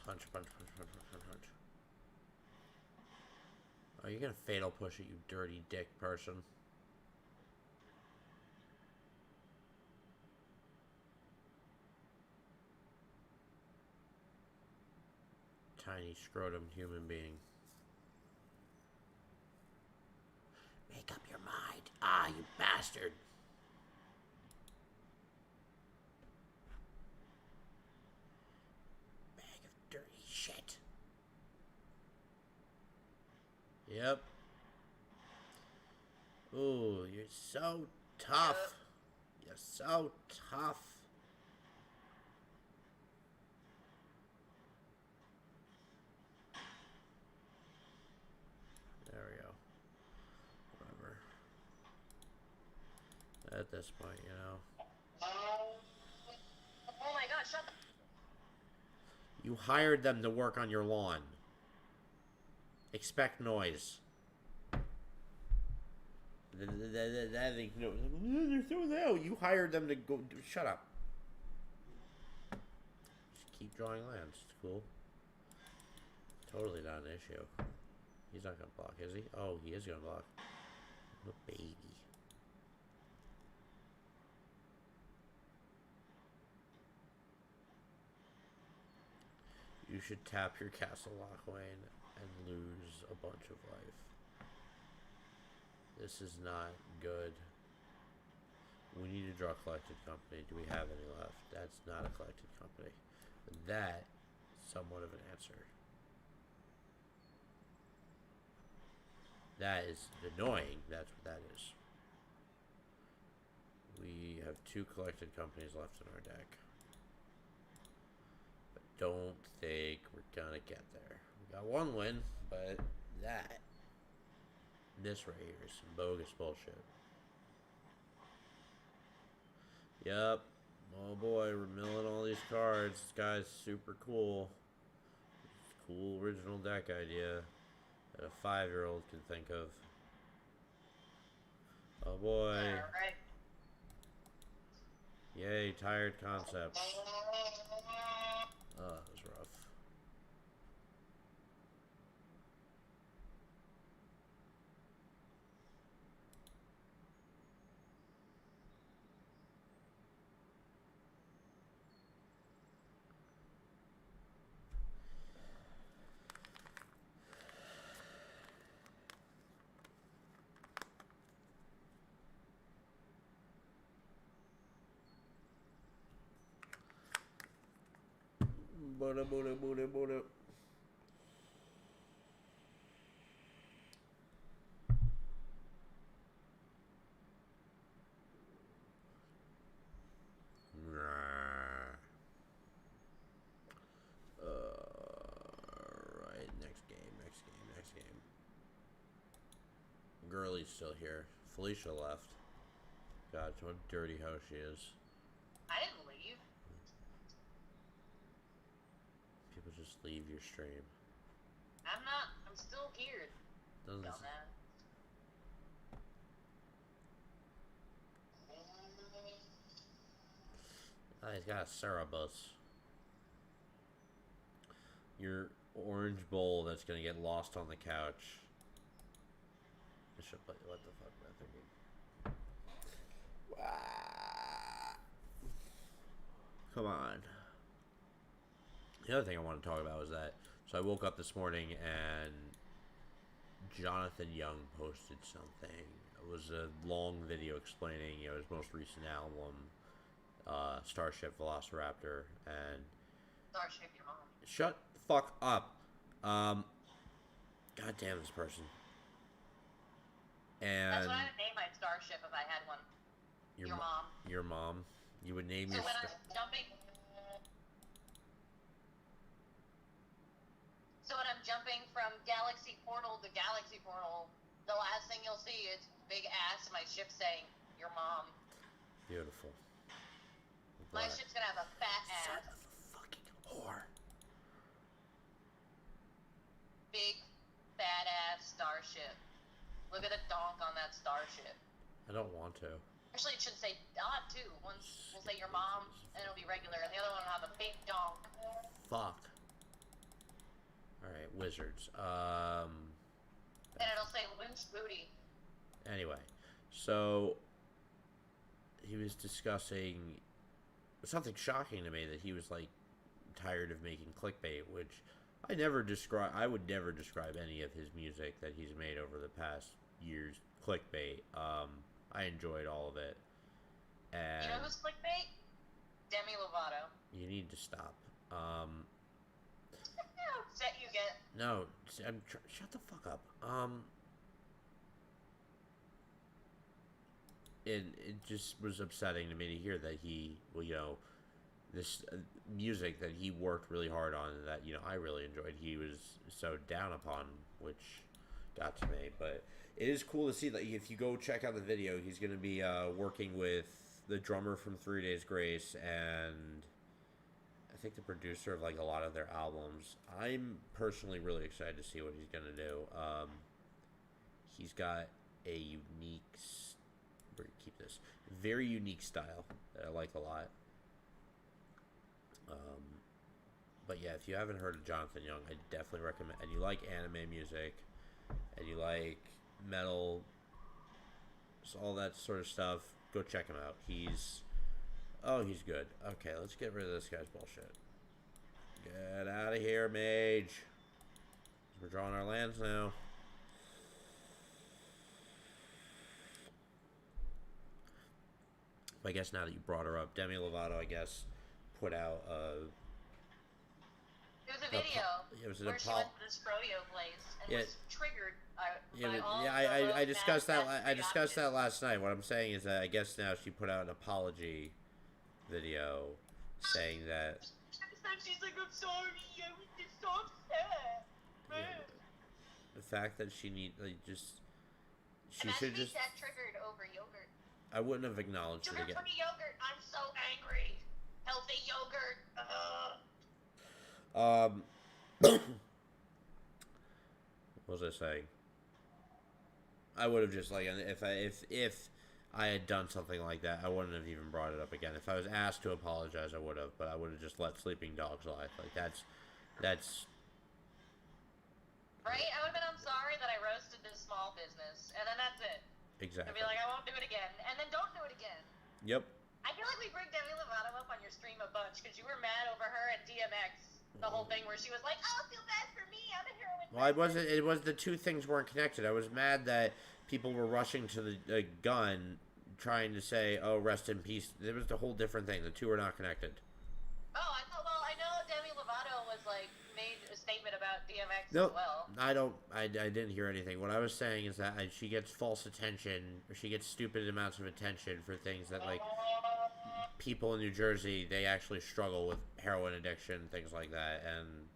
Punch. Oh, you're gonna fatal push it, you dirty dick person. Tiny scrotum human being. Make up your mind. Ah, you bastard. Bag of dirty shit. Yep. Ooh, you're so tough. You're so tough. There we go. Whatever. At this point, you know. Oh my god, shut the... You hired them to work on your lawn. Expect noise. That thing, no, they're so loud. You hired them to go. Shut up. Just keep drawing lands. It's cool. Totally not an issue. He's not gonna block, is he? Oh, he is gonna block. Oh, baby. You should tap your Castle Lockwayne and lose a bunch of life. This is not good. We need to draw Collected Company. Do we have any left? That's not a Collected Company. But that, somewhat of an answer. That is annoying. That's what that is. We have 2 Collected Companies left in our deck. But don't think we're gonna get there. We got 1 win, but this right here is some bogus bullshit. Yep. Oh boy, we're milling all these cards. This guy's super cool. Cool original deck idea that a 5-year-old can think of. Oh boy. Alright. Yay, tired concepts. Oh, that was rough. Buddha, Buddha, Buddha, Buddha. Alright, next game. Girlie's still here. Felicia left. God, what a dirty hoe she is. I didn't leave. People just leave your stream. I'm not. I'm still here. Doesn't Dumbass. he's got a Cerebus. Your orange bowl that's gonna get lost on the couch. I should play. What the fuck am I thinking? Come on. The other thing I want to talk about was that. So I woke up this morning and Jonathan Young posted something. It was a long video explaining, his most recent album, Starship Velociraptor, and Starship, your mom. shut the fuck up. God damn this person. And That's what I would name my Starship if I had one. Your mom. Your mom. You would name So your when I'm jumping from Galaxy Portal to Galaxy Portal, the last thing you'll see is big ass my ship saying, your mom. Beautiful. My ship's gonna have a fat Son ass. of a fucking whore. Big, fat ass starship. Look at the donk on that starship. I don't want to. Actually, it should say dot too. One will say your mom, and it'll be regular, and the other one will have a big donk. Fuck. Alright, wizards. And it'll say loose booty. Anyway, so he was discussing something shocking to me, that he was like tired of making clickbait, which I would never describe any of his music that he's made over the past years clickbait. I enjoyed all of it. And You know who's clickbait? Demi Lovato. you need to stop. How upset you get. No, shut the fuck up. It just was upsetting to me to hear that he, this music that he worked really hard on, and that, I really enjoyed, he was so down upon, which got to me. But it is cool to see that if you go check out the video, he's going to be working with the drummer from 3 Days Grace, and I think the producer of like a lot of their albums. I'm personally really excited to see what he's going to do. He's got a unique, keep this, very unique style that I like a lot. But yeah, if you haven't heard of Jonathan Young, I definitely recommend. And you like anime music, and you like metal, so all that sort of stuff, go check him out. He's good. Okay, let's get rid of this guy's bullshit. Get out of here, mage. We're drawing our lands now. I guess now that you brought her up, Demi Lovato, I guess, put out It was a video where she went to this rodeo place and was triggered by all I discussed that. I discussed that last night. What I'm saying is that I guess now she put out an apology video saying that. She's like, I'm sorry, I was just so upset. The fact that she should just. That triggered over yogurt. I wouldn't have acknowledged it again. Sugar-free yogurt. I'm so angry. Healthy yogurt. What was I saying? I would have just like if I had done something like that, I wouldn't have even brought it up again. If I was asked to apologize, I would have, but I would have just let sleeping dogs lie. Like that's right. I would have been. I'm sorry that I roasted this small business, and then that's it. exactly. I'd be like, I won't do it again, and then don't do it again. Yep. I feel like we bring Demi Lovato up on your stream a bunch because you were mad over her and DMX. The whole thing where she was like, "Oh, feel bad for me. I'm a heroin." Well, I wasn't. It was the two things weren't connected. I was mad that people were rushing to the gun, trying to say, "Oh, rest in peace." It was the whole different thing. The two are not connected. Oh, I thought. Well, I know Demi Lovato was like made a statement about DMX Nope. as well. I don't. I didn't hear anything. What I was saying is that she gets false attention, or she gets stupid amounts of attention for things that like people in New Jersey, they actually struggle with heroin addiction, things like that, and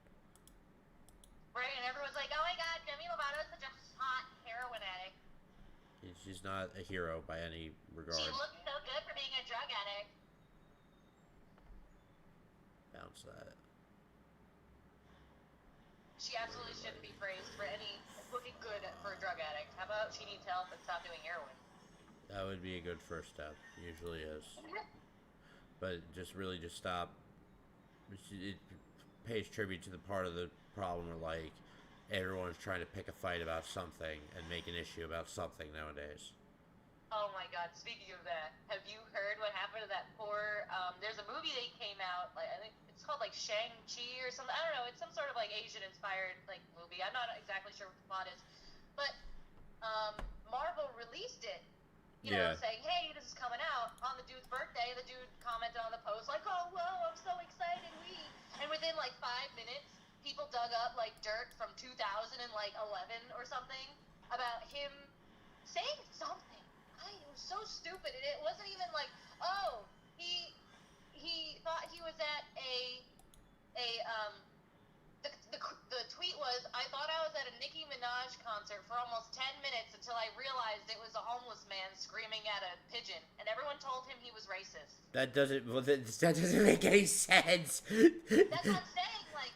Right, and everyone's like, "Oh my God, Demi Lovato is such a hot heroin addict. she's not a hero by any regard. She looks so good for being a drug addict." Bounce that. She absolutely shouldn't be praised for any looking good for a drug addict. How about she needs help and stop doing heroin? That would be a good first step. Usually is. But just stop. It pays tribute to the part of the problem where, like, everyone's trying to pick a fight about something and make an issue about something nowadays. Oh my God! Speaking of that, have you heard what happened to that poor? There's a movie that came out. Like I think it's called like Shang-Chi or something. I don't know. It's some sort of like Asian-inspired like movie. I'm not exactly sure what the plot is, but Marvel released it. You know, saying, "Hey, this is coming out on the dude's birthday." The dude commented on the post like, "Oh, whoa, I'm so excited, And within like 5 minutes, people dug up like dirt from 2011 or something about him saying something. It was so stupid, and it wasn't even like, oh, he thought he was at the tweet was, "I thought I was at a Nicki Minaj concert for almost 10 minutes until I realized it was a homeless man screaming at a pigeon, and everyone told him he was racist." That doesn't make any sense. That's what I'm saying. Like,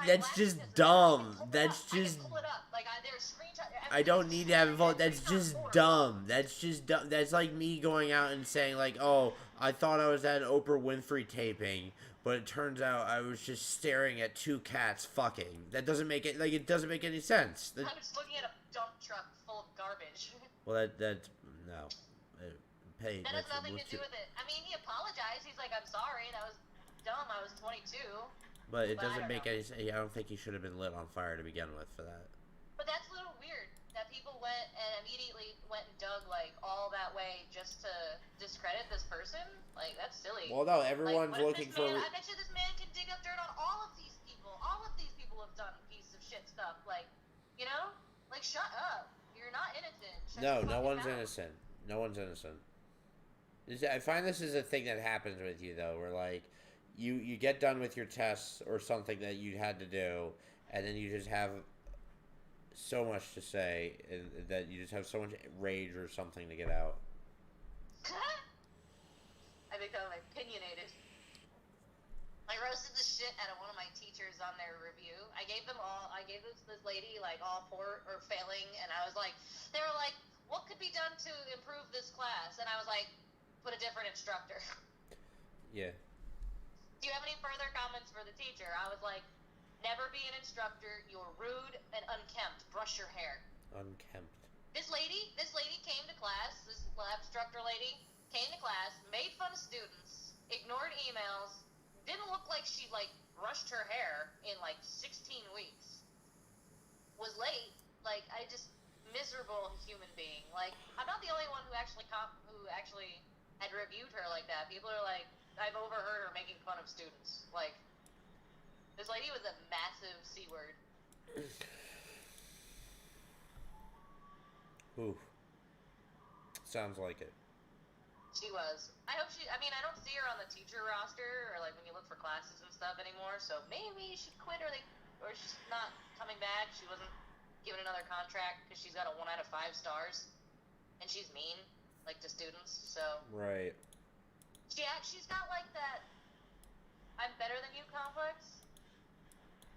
that's just dumb. That's just. I can pull it up. Like, there's screenshots. I don't need to have a vote. That's just dumb. That's just dumb. That's like me going out and saying like, "Oh, I thought I was at an Oprah Winfrey taping, but it turns out I was just staring at two cats fucking." That doesn't make it like it doesn't make any sense. I'm just looking at a dump truck full of garbage. Well, that's no. Hey, that has nothing to do with it. I mean, he apologized. He's like, "I'm sorry. That was dumb. I was 22." But it doesn't make any sense. I don't think he should have been lit on fire to begin with for that. But that's a little weird that people went and immediately went and dug like all that way just to discredit this person. Like, that's silly. Well, no, everyone's like, looking for. I bet you this man can dig up dirt on all of these people. All of these people have done pieces of shit stuff. Like, you know, like shut up. You're not innocent. No one's innocent. No one's innocent. I find this is a thing that happens with you though, where like you get done with your tests or something that you had to do, and then you just have so much to say, and that you just have so much rage or something to get out. I become opinionated. I roasted the shit out of one of my teachers on their review. I gave this lady like all poor or failing, and I was like, they were like, "What could be done to improve this class?" And I was like, "Put a different instructor." Yeah. Do you have any further comments for the teacher? I was like, "Never be an instructor. You're rude and unkempt. Brush your hair." Unkempt. This lady came to class. This lab instructor lady came to class, made fun of students, ignored emails, didn't look like she like brushed her hair in like 16 weeks. Was late. Like, I just miserable human being. Like, I'm not the only one who actually had reviewed her like that. People are like, I've overheard her making fun of students. Like, this lady was a massive C word. Ooh. Sounds like it. She was. I mean, I don't see her on the teacher roster or like when you look for classes and stuff anymore, so maybe she quit or she's not coming back. She wasn't given another contract because she's got a 1 out of 5 stars and she's mean. like to students. So Right. she's got like that I'm better than you complex.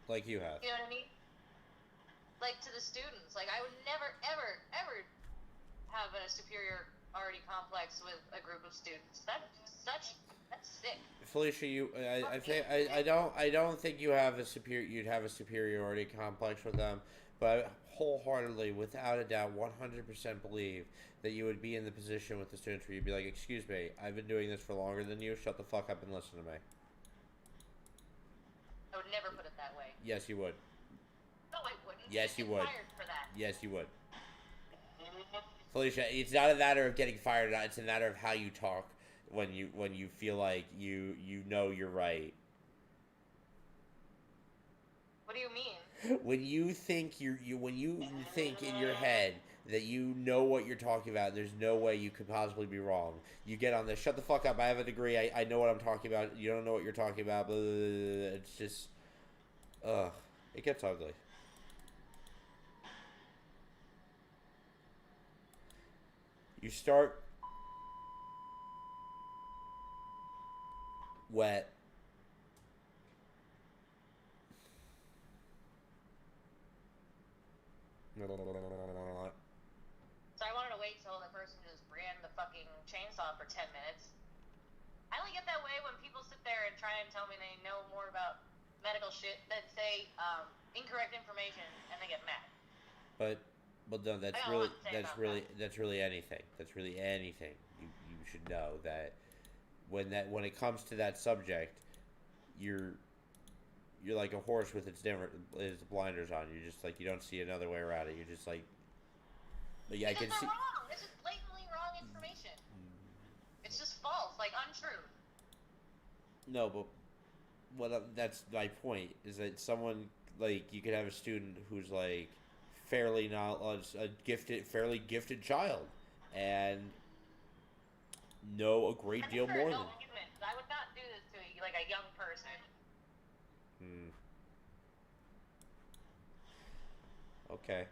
Like you have. You know what I mean? Like to the students. Like I would never, ever, ever have a superiority complex with a group of students. That's sick. Felicia, I don't think you'd have a superiority complex with them, but I wholeheartedly, without a doubt, 100% believe that you would be in the position with the students where you'd be like, "Excuse me, I've been doing this for longer than you. Shut the fuck up and listen to me." I would never put it that way. Yes, you would. No, I wouldn't. Yes, you I'd get would. Fired for that. Yes, you would. Felicia, it's not a matter of getting fired. It's a matter of how you talk when you feel like you know you're right. What do you mean? When you think when you think in your head that you know what you're talking about, there's no way you could possibly be wrong. You get on this, shut the fuck up, I have a degree, I know what I'm talking about, you don't know what you're talking about, blah, blah, blah, blah. It's just, it gets ugly. You start wet. So I wanted to wait till the person just ran the fucking chainsaw for 10 minutes. I only get that way when people sit there and try and tell me they know more about medical shit than say incorrect information, and they get mad. But no, that's really anything. That's really anything. You should know that when it comes to that subject, you're like a horse with its blinders on. You're just like, you don't see another way around it. You're just like, yeah, I can see. Wrong. This is blatantly wrong information. It's just false, like untrue. No, but that's my point. Is that someone like you could have a student who's like fairly fairly gifted child, and know a great deal more than. I would not do this to like a young person. Okay.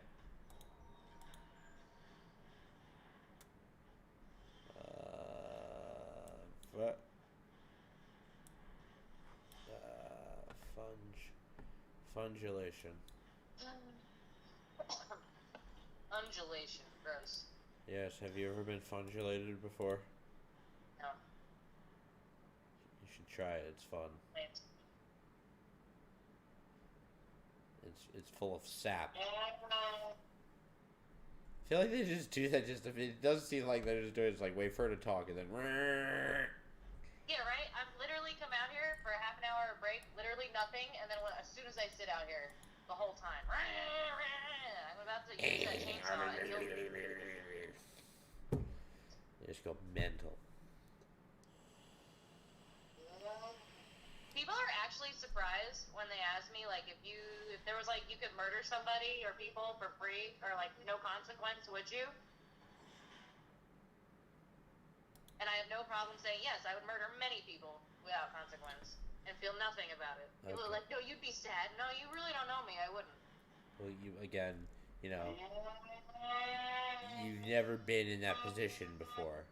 Fungulation. Undulation, gross. Yes, have you ever been fungulated before? No. You should try it, it's fun. It's full of sap. I feel like they just do that it doesn't seem like they're just doing it, it's like wait for her to talk and then yeah, right? I've literally come out here for a half an hour break, literally nothing, and then as soon as I sit out here, the whole time, I'm about to use that chainsaw and kill me. They just go mental. People are actually surprised when they ask me, like, if there was, like, you could murder somebody or people for free or, like, no consequence, would you? And I have no problem saying, yes, I would murder many people without consequence and feel nothing about it. Okay. People are like, no, you'd be sad. No, you really don't know me. I wouldn't. Well, you've never been in that position before.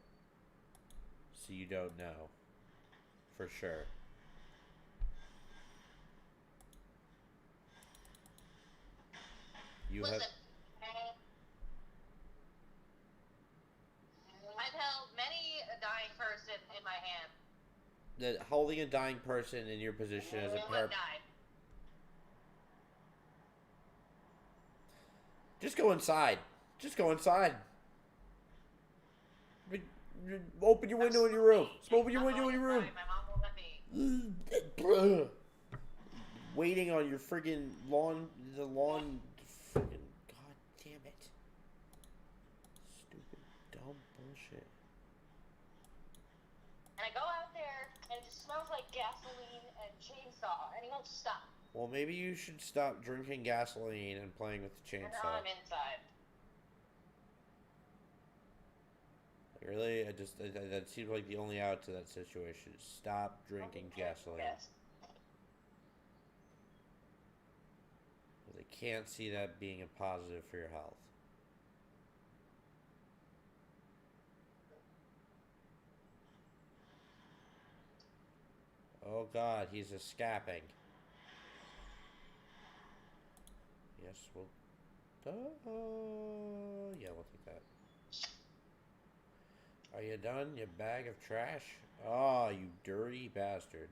So you don't know. For sure. Listen, I've held many a dying person in my hand. Holding a dying person in your position as a parent. Just go inside. Just go inside. Open your window in your room. Open your window in your room. My mom won't let me. Waiting on your friggin' lawn. The lawn. Friggin' god damn it. Stupid, dumb bullshit. And I go out there, and it just smells like gasoline and chainsaw, and he won't stop. Well, maybe you should stop drinking gasoline and playing with the chainsaw. And now I'm inside. Really? That seems like the only out to that situation. Stop drinking gasoline. Yes. They can't see that being a positive for your health. Oh God, he's escaping. Yes, we'll. Yeah, we'll take that. Are you done, you bag of trash? Oh, you dirty bastard.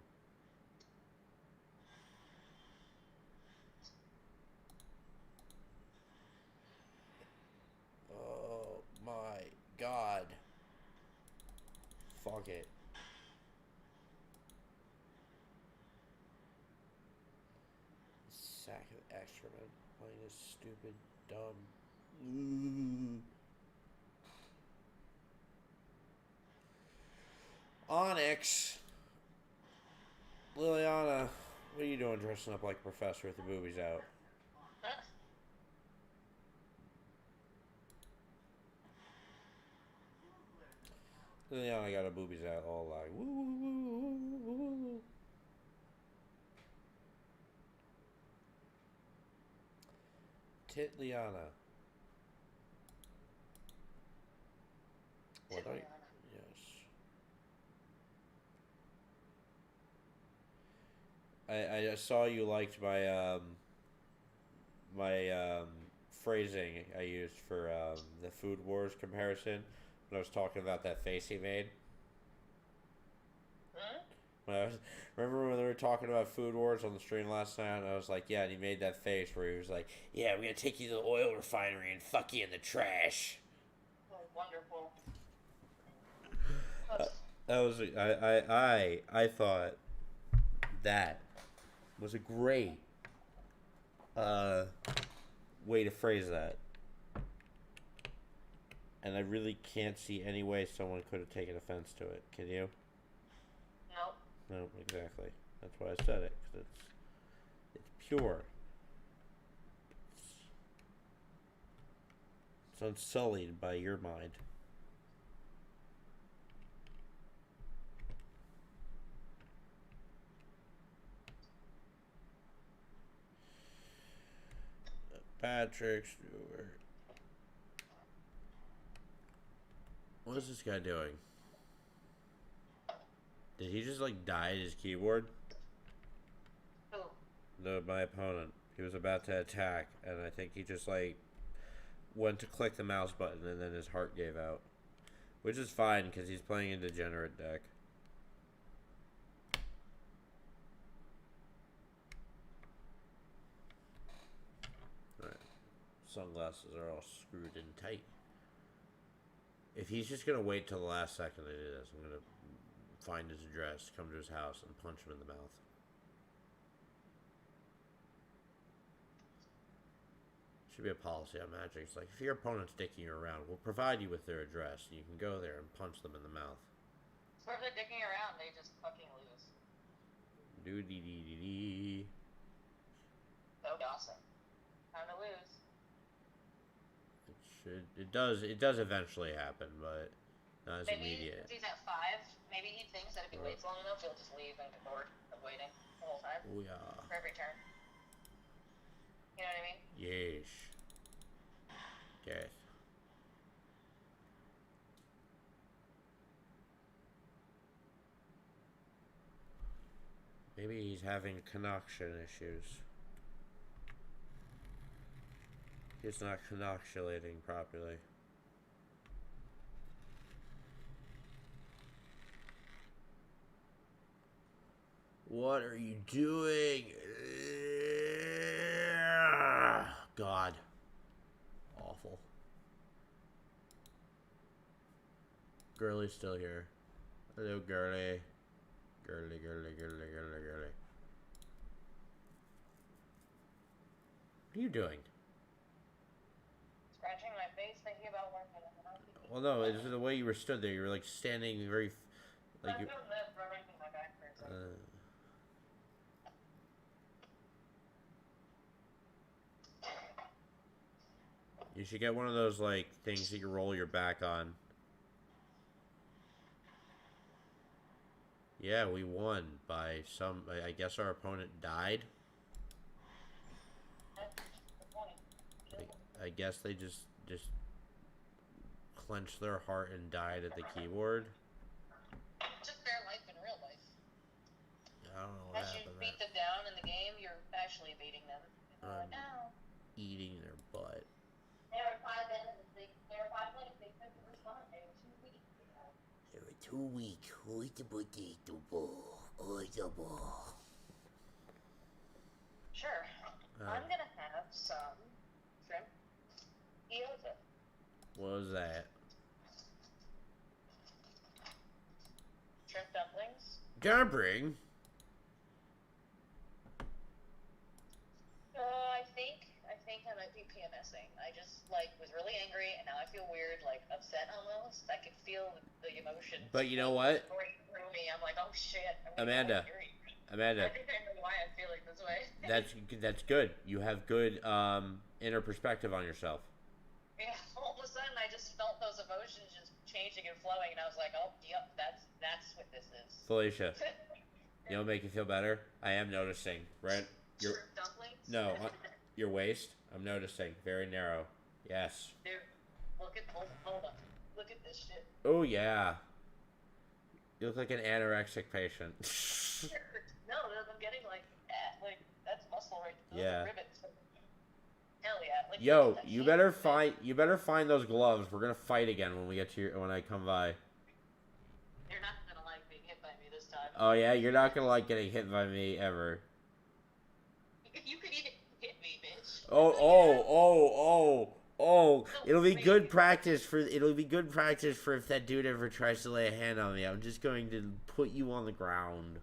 Oh my God. Fuck it. Sack of excrement. Playing this stupid, dumb. Onyx. Liliana, what are you doing dressing up like a professor with the boobies out? Liliana got her boobies out all like woo woo woo woo woo woo. Tit Liana. What are you? Yes. I saw you liked my phrasing I used for the Food Wars comparison when I was talking about that face he made. Remember when they were talking about Food Wars on the stream last night, and I was like, yeah, and he made that face where he was like, yeah, we're gonna take you to the oil refinery and fuck you in the trash. Oh, wonderful. That was I thought that was a great way to phrase that, and I really can't see any way someone could have taken offense to it. Can you? Nope. No, exactly. That's why I said it, because it's pure. It's unsullied by your mind. Patrick Stewart. What is this guy doing? Did he just like die at his keyboard? Who? My opponent. He was about to attack, and I think he just like went to click the mouse button, and then his heart gave out. Which is fine, because he's playing a degenerate deck. Alright. Sunglasses are all screwed in tight. If he's just going to wait till the last second to do this, I'm going to find his address, come to his house, and punch him in the mouth. Should be a policy on Magic. It's like, if your opponent's dicking you around, we'll provide you with their address, and you can go there and punch them in the mouth. So if they're dicking around, they just fucking lose. Doo-dee-dee-dee-dee. That would be awesome. Time to lose. It does eventually happen, but not as immediate. Maybe he's at 5. Maybe he thinks that if he waits long enough, he'll just leave and get bored of waiting the whole time. Oh yeah. For every turn. You know what I mean? Yes. Yes. Maybe he's having connection issues. He's not connoculating properly. What are you doing? God. Awful. Girly's still here. Hello, Girly. Girly, girly, girly, girly, girly. What are you doing? Scratching my face, thinking about working on it. Well, no, it's the way you were stood there. You were like standing very, like you. My back for a second. You should get one of those like things that you roll your back on. Yeah, we won by some. I guess our opponent died. I guess they just clenched their heart and died at the keyboard. Just their life in real life. I beating them. I'm eating their butt. They were 5 minutes. They were 5 minutes. They couldn't respond. They were too weak. They were 2 weak. Who's the potato ball? Who's the ball? Sure. I'm gonna have some shrimp gyoza. What was that? Shrimp dumplings. Dumpling? I think I might be PMSing. I just was really angry, and now I feel weird, upset almost. I can feel the emotion. But you know what? Going through me. I'm like, oh shit. Amanda. I think I know why I'm feeling this way. That's good. You have good inner perspective on yourself. Yeah. All of a sudden, I just felt those emotions just changing and flowing, and I was like, oh, yep, that's what this is. Felicia, you know what make you feel better? I am noticing, right? Shrimp dumplings? No, your waist. I'm noticing. Very narrow. Yes. Dude, hold up. Look at this shit. Oh, yeah. You look like an anorexic patient. No, I'm getting that's muscle right there. Yeah. Rivets. Hell yeah. Yo, you better find those gloves. We're gonna fight again when I come by. You're not gonna like being hit by me this time. Oh yeah, you're not gonna like getting hit by me ever. You could even hit me, bitch. It'll be good practice for if that dude ever tries to lay a hand on me. I'm just going to put you on the ground.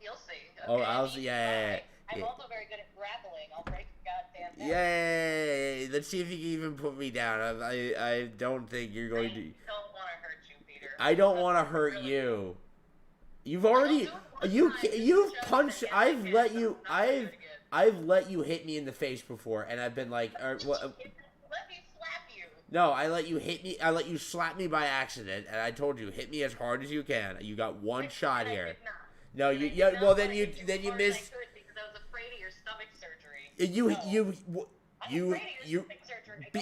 You'll see. Okay? Oh, I'll see. Yeah. I'm also very good at grappling. I'll break your goddamn neck. Yay! Let's see if you can even put me down. I don't think you're going to. I don't want to hurt you, Peter. I don't want to hurt you. You've already you've punched. I've let you hit me in the face before, and I've been like, let me slap you. No, I let you hit me. I let you slap me by accident, and I told you hit me as hard as you can. You got one shot here. No, you. Yeah. Well, then you missed. Because I was afraid of your stomach surgery.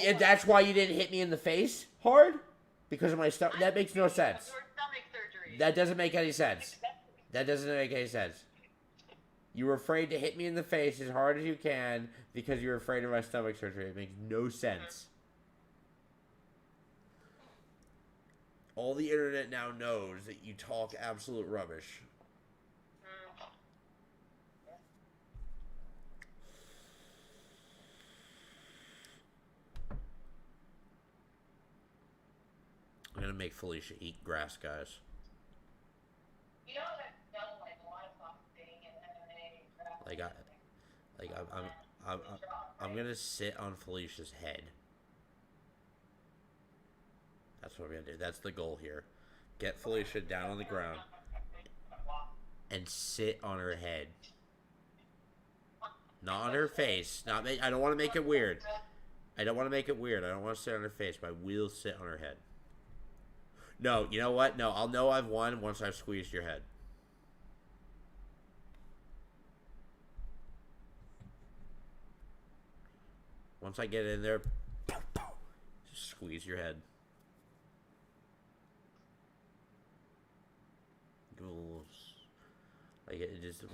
And that's why you didn't hit me in the face hard, because of my stomach. That makes no sense. That doesn't make any sense. That doesn't make any sense. You were afraid to hit me in the face as hard as you can because you were afraid of my stomach surgery. It makes no sense. All the internet now knows that you talk absolute rubbish. I'm gonna make Felicia eat grass, guys. You know that I've done a lot of boxing and MMA. I'm gonna sit on Felicia's head. That's what we're gonna do. That's the goal here. Get Felicia down on the ground and sit on her head. Not on her face. I don't want to make it weird. I don't want to sit on her face, but I will sit on her head. No, you know what? No, I'll know I've won once I've squeezed your head. Once I get in there, just squeeze your head.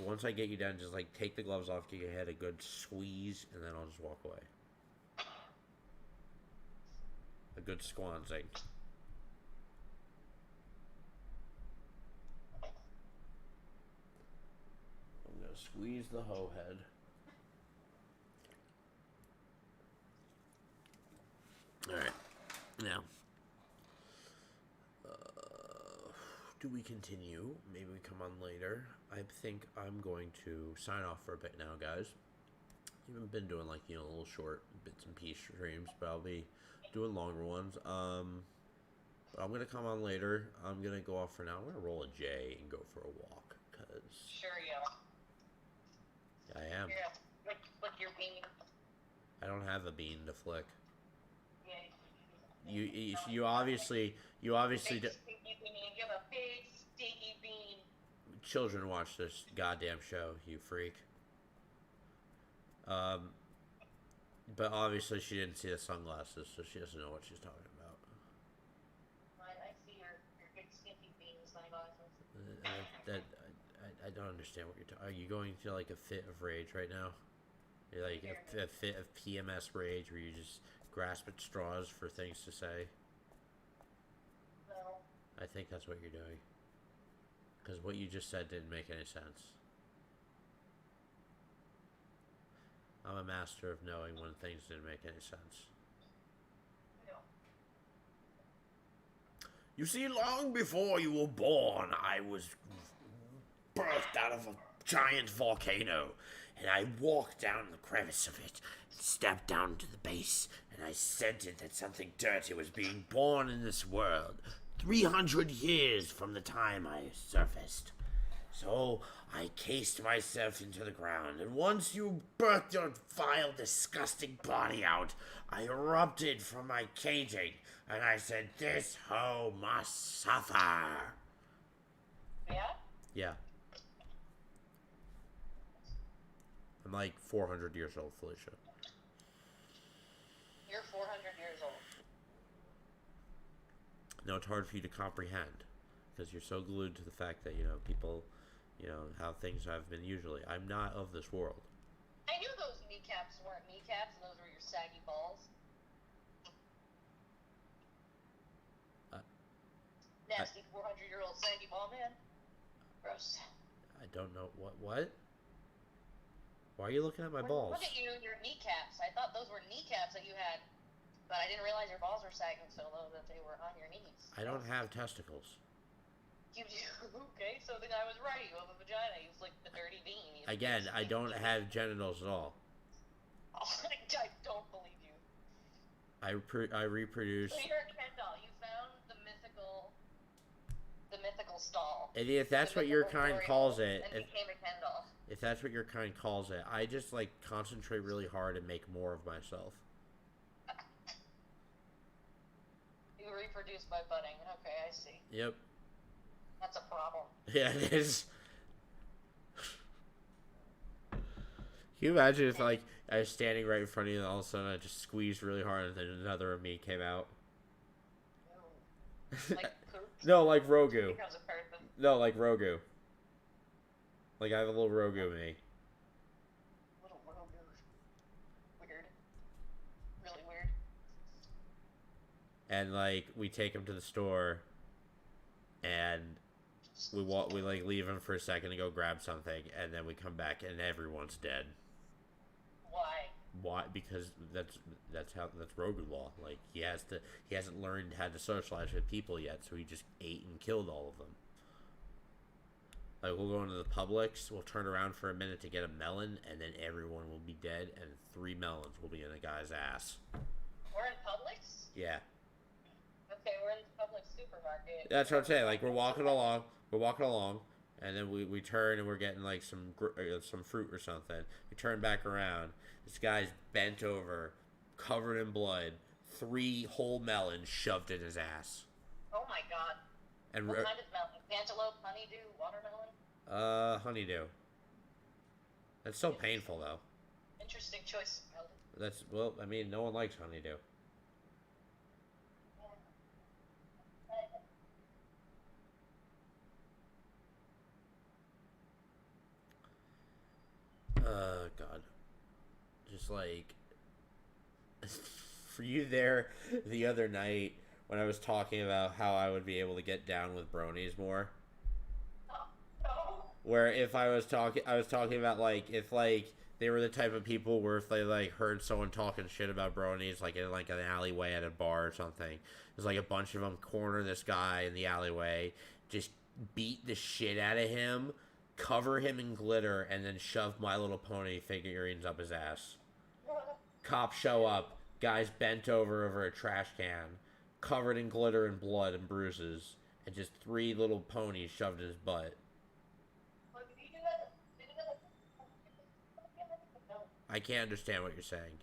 Once I get you down, just take the gloves off, give your head a good squeeze, and then I'll just walk away. A good squanzing. I'm gonna squeeze the hoe head. Alright, now, do we continue? Maybe we come on later. I think I'm going to sign off for a bit now, guys. I haven't been doing little short bits and piece streams, but I'll be doing longer ones. But I'm going to come on later. I'm going to go off for now. I'm going to roll a J and go for a walk, because... Sure you are. I am. Yeah, flick your bean. I don't have a bean to flick. Yeah. You obviously You have a big, stinky bean. Children watch this goddamn show, you freak. But obviously she didn't see the sunglasses, so she doesn't know what she's talking about. I see your big, stinky bean sunglasses. I don't understand what you're talking. Are you going to a fit of rage right now? You're like a fit of PMS rage where you just grasp at straws for things to say. No. I think that's what you're doing. Because what you just said didn't make any sense. I'm a master of knowing when things didn't make any sense. No. You see, long before you were born, I was birthed out of a giant volcano, and I walked down the crevice of it, and stepped down to the base, and I scented that something dirty was being born in this world, 300 years from the time I surfaced. So I cased myself into the ground, and once you birthed your vile, disgusting body out, I erupted from my caging, and I said, "This hoe must suffer." Yeah? Yeah. I'm like 400 years old, Felicia. You're 400 years old. No, it's hard for you to comprehend, because you're so glued to the fact that, people, how things have been usually. I'm not of this world. I knew those kneecaps weren't kneecaps, and those were your saggy balls. Nasty 400-year-old saggy ball man. Gross. I don't know. What? Why are you looking at my balls? Look at you and your kneecaps. I thought those were kneecaps that you had, but I didn't realize your balls were sagging so low that they were on your knees. I don't have testicles. You do? Okay, so then I was right. You have a vagina. You flick the dirty bean. Again, I don't have genitals at all. Oh, I don't believe you. I reproduce. So you're a Ken doll. You found the mythical stall. And if that's what your kind calls it, and became a Ken doll. if that's what your kind calls it, I just concentrate really hard and make more of myself. You reproduce by budding. Okay, I see. Yep. That's a problem. Yeah, it is. Can you imagine if I was standing right in front of you and all of a sudden I just squeezed really hard and then another of me came out? Like poop? No, like Rogu. Becomes a person. No, like Rogu. Like I have a little Rogu me. Little Rogu. Weird. Really weird. And we take him to the store and we leave him for a second to go grab something, and then we come back and everyone's dead. Why? Because that's Rogu law. He hasn't learned how to socialize with people yet, so he just ate and killed all of them. We'll go into the Publix, we'll turn around for a minute to get a melon, and then everyone will be dead, and 3 melons will be in a guy's ass. We're in Publix? Yeah. Okay, we're in the Publix supermarket. That's what I'm saying. We're walking along, and then we turn and we're getting some fruit or something. We turn back around. This guy's bent over, covered in blood, 3 whole melons shoved in his ass. Oh my god. And what kind of melon? Cantaloupe, honeydew, watermelon? Honeydew. That's so painful though. Interesting choice of melon. No one likes honeydew. God. Just for you there the other night when I was talking about how I would be able to get down with bronies more. No. Where if I was talking about if they were the type of people where if they heard someone talking shit about bronies in an alleyway at a bar or something, there's a bunch of them corner this guy in the alleyway, just beat the shit out of him, cover him in glitter, and then shove My Little Pony figurines up his ass. Cops show up, guy's bent over a trash can, covered in glitter and blood and bruises, and just 3 little ponies shoved in his butt. I can't understand what you're saying.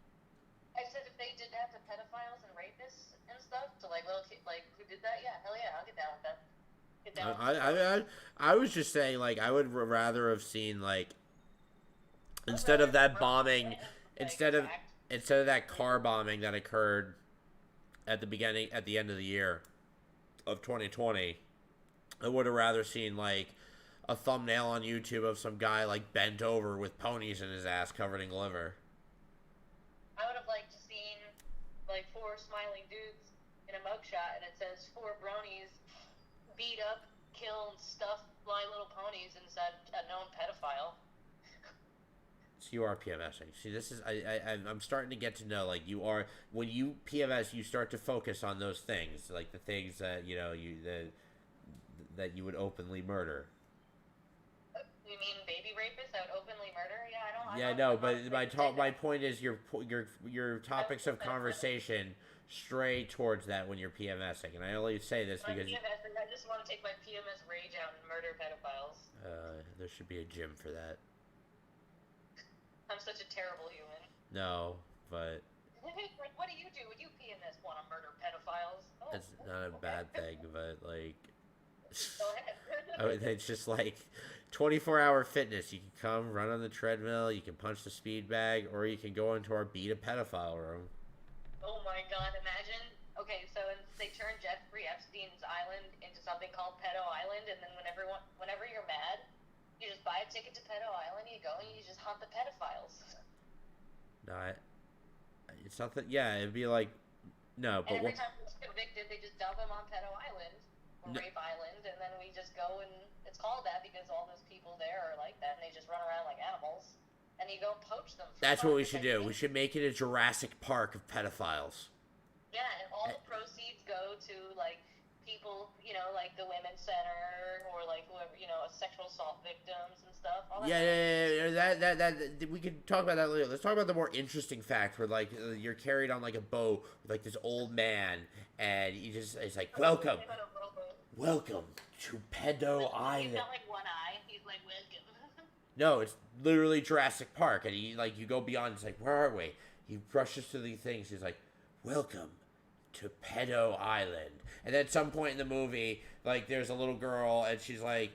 I said if they did that to pedophiles and rapists and stuff, to little kids, who did that, yeah, hell yeah, I'll get down with that. I was just saying, I would rather have seen, instead of that bombing, instead of that car bombing that occurred at the end of the year of 2020, I would have rather seen, a thumbnail on YouTube of some guy, bent over with ponies in his ass covered in glitter. smiling dudes in a mugshot, and it says 4 bronies beat up, kill, and stuff My Little Ponies inside a known pedophile. So you are PMSing. See, this is I'm starting to get to know, like, you are, when you PMS, you start to focus on those things, like the things that that you would openly murder. You mean baby rapists that would openly murder? Yeah, I don't. Yeah, no, but my point is your topics of conversation stray towards that when you're PMSing, and I only say this because I just want to take my PMS rage out and murder pedophiles. There should be a gym for that. I'm such a terrible human. No, but like, what do you do when you PMS? Want to murder pedophiles? Oh, it's not a bad thing, but like, go ahead. it's just like 24-hour fitness. You can come run on the treadmill, you can punch the speed bag, or you can go into our beat a pedophile room. Oh my God! Imagine. Okay, so they turned Jeffrey Epstein's island into something called Pedo Island, and then whenever you're mad, you just buy a ticket to Pedo Island, you go and you just hunt the pedophiles. No, it's not that. Yeah, it'd be like, no, but and every time he's convicted, they just dump him on Pedo Island or Rape Island, and then we just go and it's called that because all those people there are like that, and they just run around like animals, and you go poach them. That's what we should do. We should make it a Jurassic Park of pedophiles. Yeah, and all the proceeds go to like people, like the Women's Center or like whoever, sexual assault victims and stuff. All that That we could talk about that later. Let's talk about the more interesting fact where like you're carried on like a boat with like this old man, and it's like welcome to Pedo Island. He's got like one eye. He's like welcome. No, it's literally Jurassic Park, and you go beyond. It's like, where are we? He rushes to the things. He's like, welcome to Pedo Island. And then at some point in the movie, like, there's a little girl, and she's, like,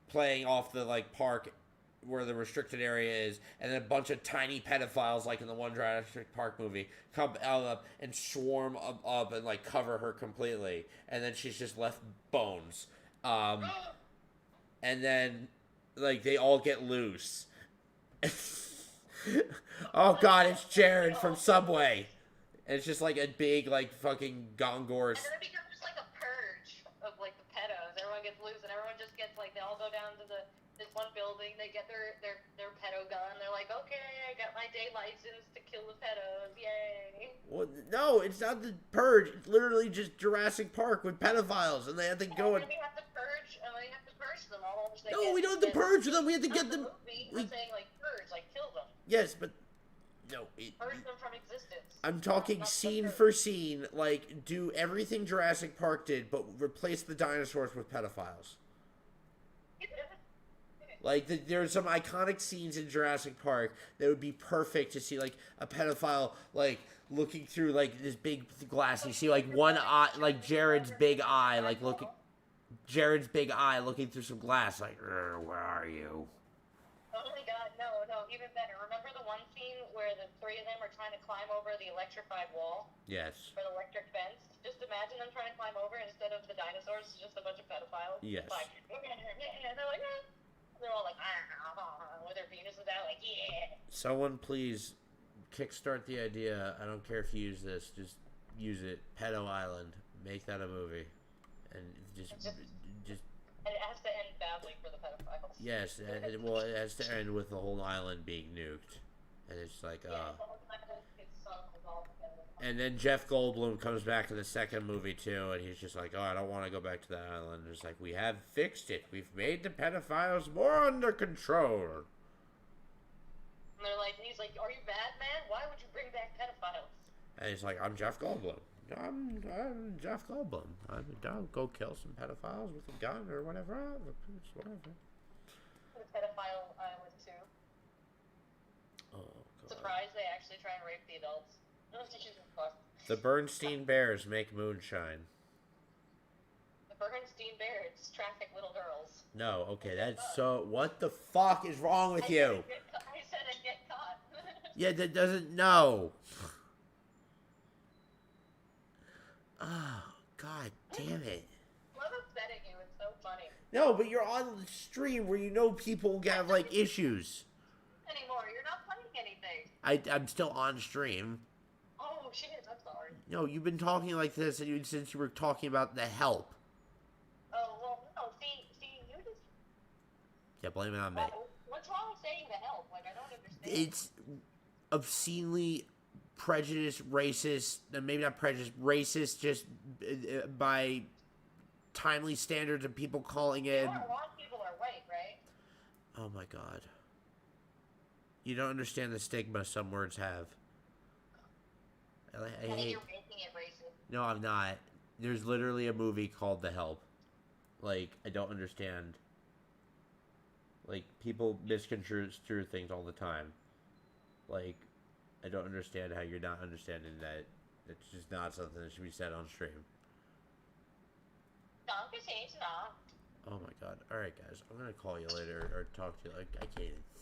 playing off the, like, park where the restricted area is, and then a bunch of tiny pedophiles, like in the one Jurassic Park movie, come up and swarm up and, like, cover her completely. And then she's just left bones. And then, like, they all get loose. Oh, God, it's Jared from Subway. And it's just like a big, like, fucking Gongors. And then it becomes like a purge of, like, the pedos. Everyone gets loose, and everyone just gets, like, they all go down to this one building. They get their pedo gun. They're like, okay, I got my day license to kill the pedos. Yay. Well, no, it's not the purge. It's literally just Jurassic Park with pedophiles, and they have to go and... we have to purge, and we have to purge them all. No, we don't have to purge them. We have to get them... I'm saying, like, purge, like, kill them. Yes, but... No, purge them from existence. I'm talking scene for scene, like, do everything Jurassic Park did, but replace the dinosaurs with pedophiles. Like, there's some iconic scenes in Jurassic Park that would be perfect to see, like, a pedophile, like, looking through, like, this big glass. You see, like, one eye, like, Jared's big eye, like, Jared's big eye looking through some glass, like, where are you? Oh my God, no, even better. Remember the one scene where the 3 of them are trying to climb over the electrified wall? Yes. For the electric fence? Just imagine them trying to climb over, and instead of the dinosaurs, it's just a bunch of pedophiles. Yes. Like, and they're like, they're all like, with their penises out, like, yeah. Someone please kickstart the idea. I don't care if you use this. Just use it. Pedo Island. Make that a movie. And just and it has to end badly for the pedophiles. Yes, it has to end with the whole island being nuked. And it's like, And then Jeff Goldblum comes back in the second movie, too, and he's just like, oh, I don't want to go back to that island. It's like, we have fixed it. We've made the pedophiles more under control. And they're like, he's like, are you mad, man? Why would you bring back pedophiles? And he's like, I'm Jeff Goldblum. I'm Jeff Goldblum. I'll go kill some pedophiles with a gun or whatever. It's whatever. The pedophile island too. Oh, God. Surprise! They actually try and rape the adults. The Bernstein Bears make moonshine. The Bernstein Bears traffic little girls. No, okay, that's so. What the fuck is wrong with you? I said I'd get caught. Yeah, that doesn't. No. Oh, God damn it. I'm upsetting you. It's so funny. No, but you're on the stream where you know people have, like, issues. Anymore. You're not playing anything. I'm still on stream. Oh, shit. I'm sorry. No, you've been talking like this since you were talking about The Help. Oh, well, no, see, you just... Yeah, blame it on me. What's wrong with saying The Help? Like, I don't understand. It's obscenely prejudiced, racist, maybe not prejudiced, racist, just by timely standards of people calling it. You are white people are white, right? Oh my god. You don't understand the stigma some words have. I think hate... you're making it racist. No, I'm not. There's literally a movie called The Help. Like, I don't understand. Like, people misconstrue things all the time. Like, I don't understand how you're not understanding that. It's just not something that should be said on stream. It's not. Oh my god. Alright, guys. I'm gonna call you later or talk to you. Like, I can't even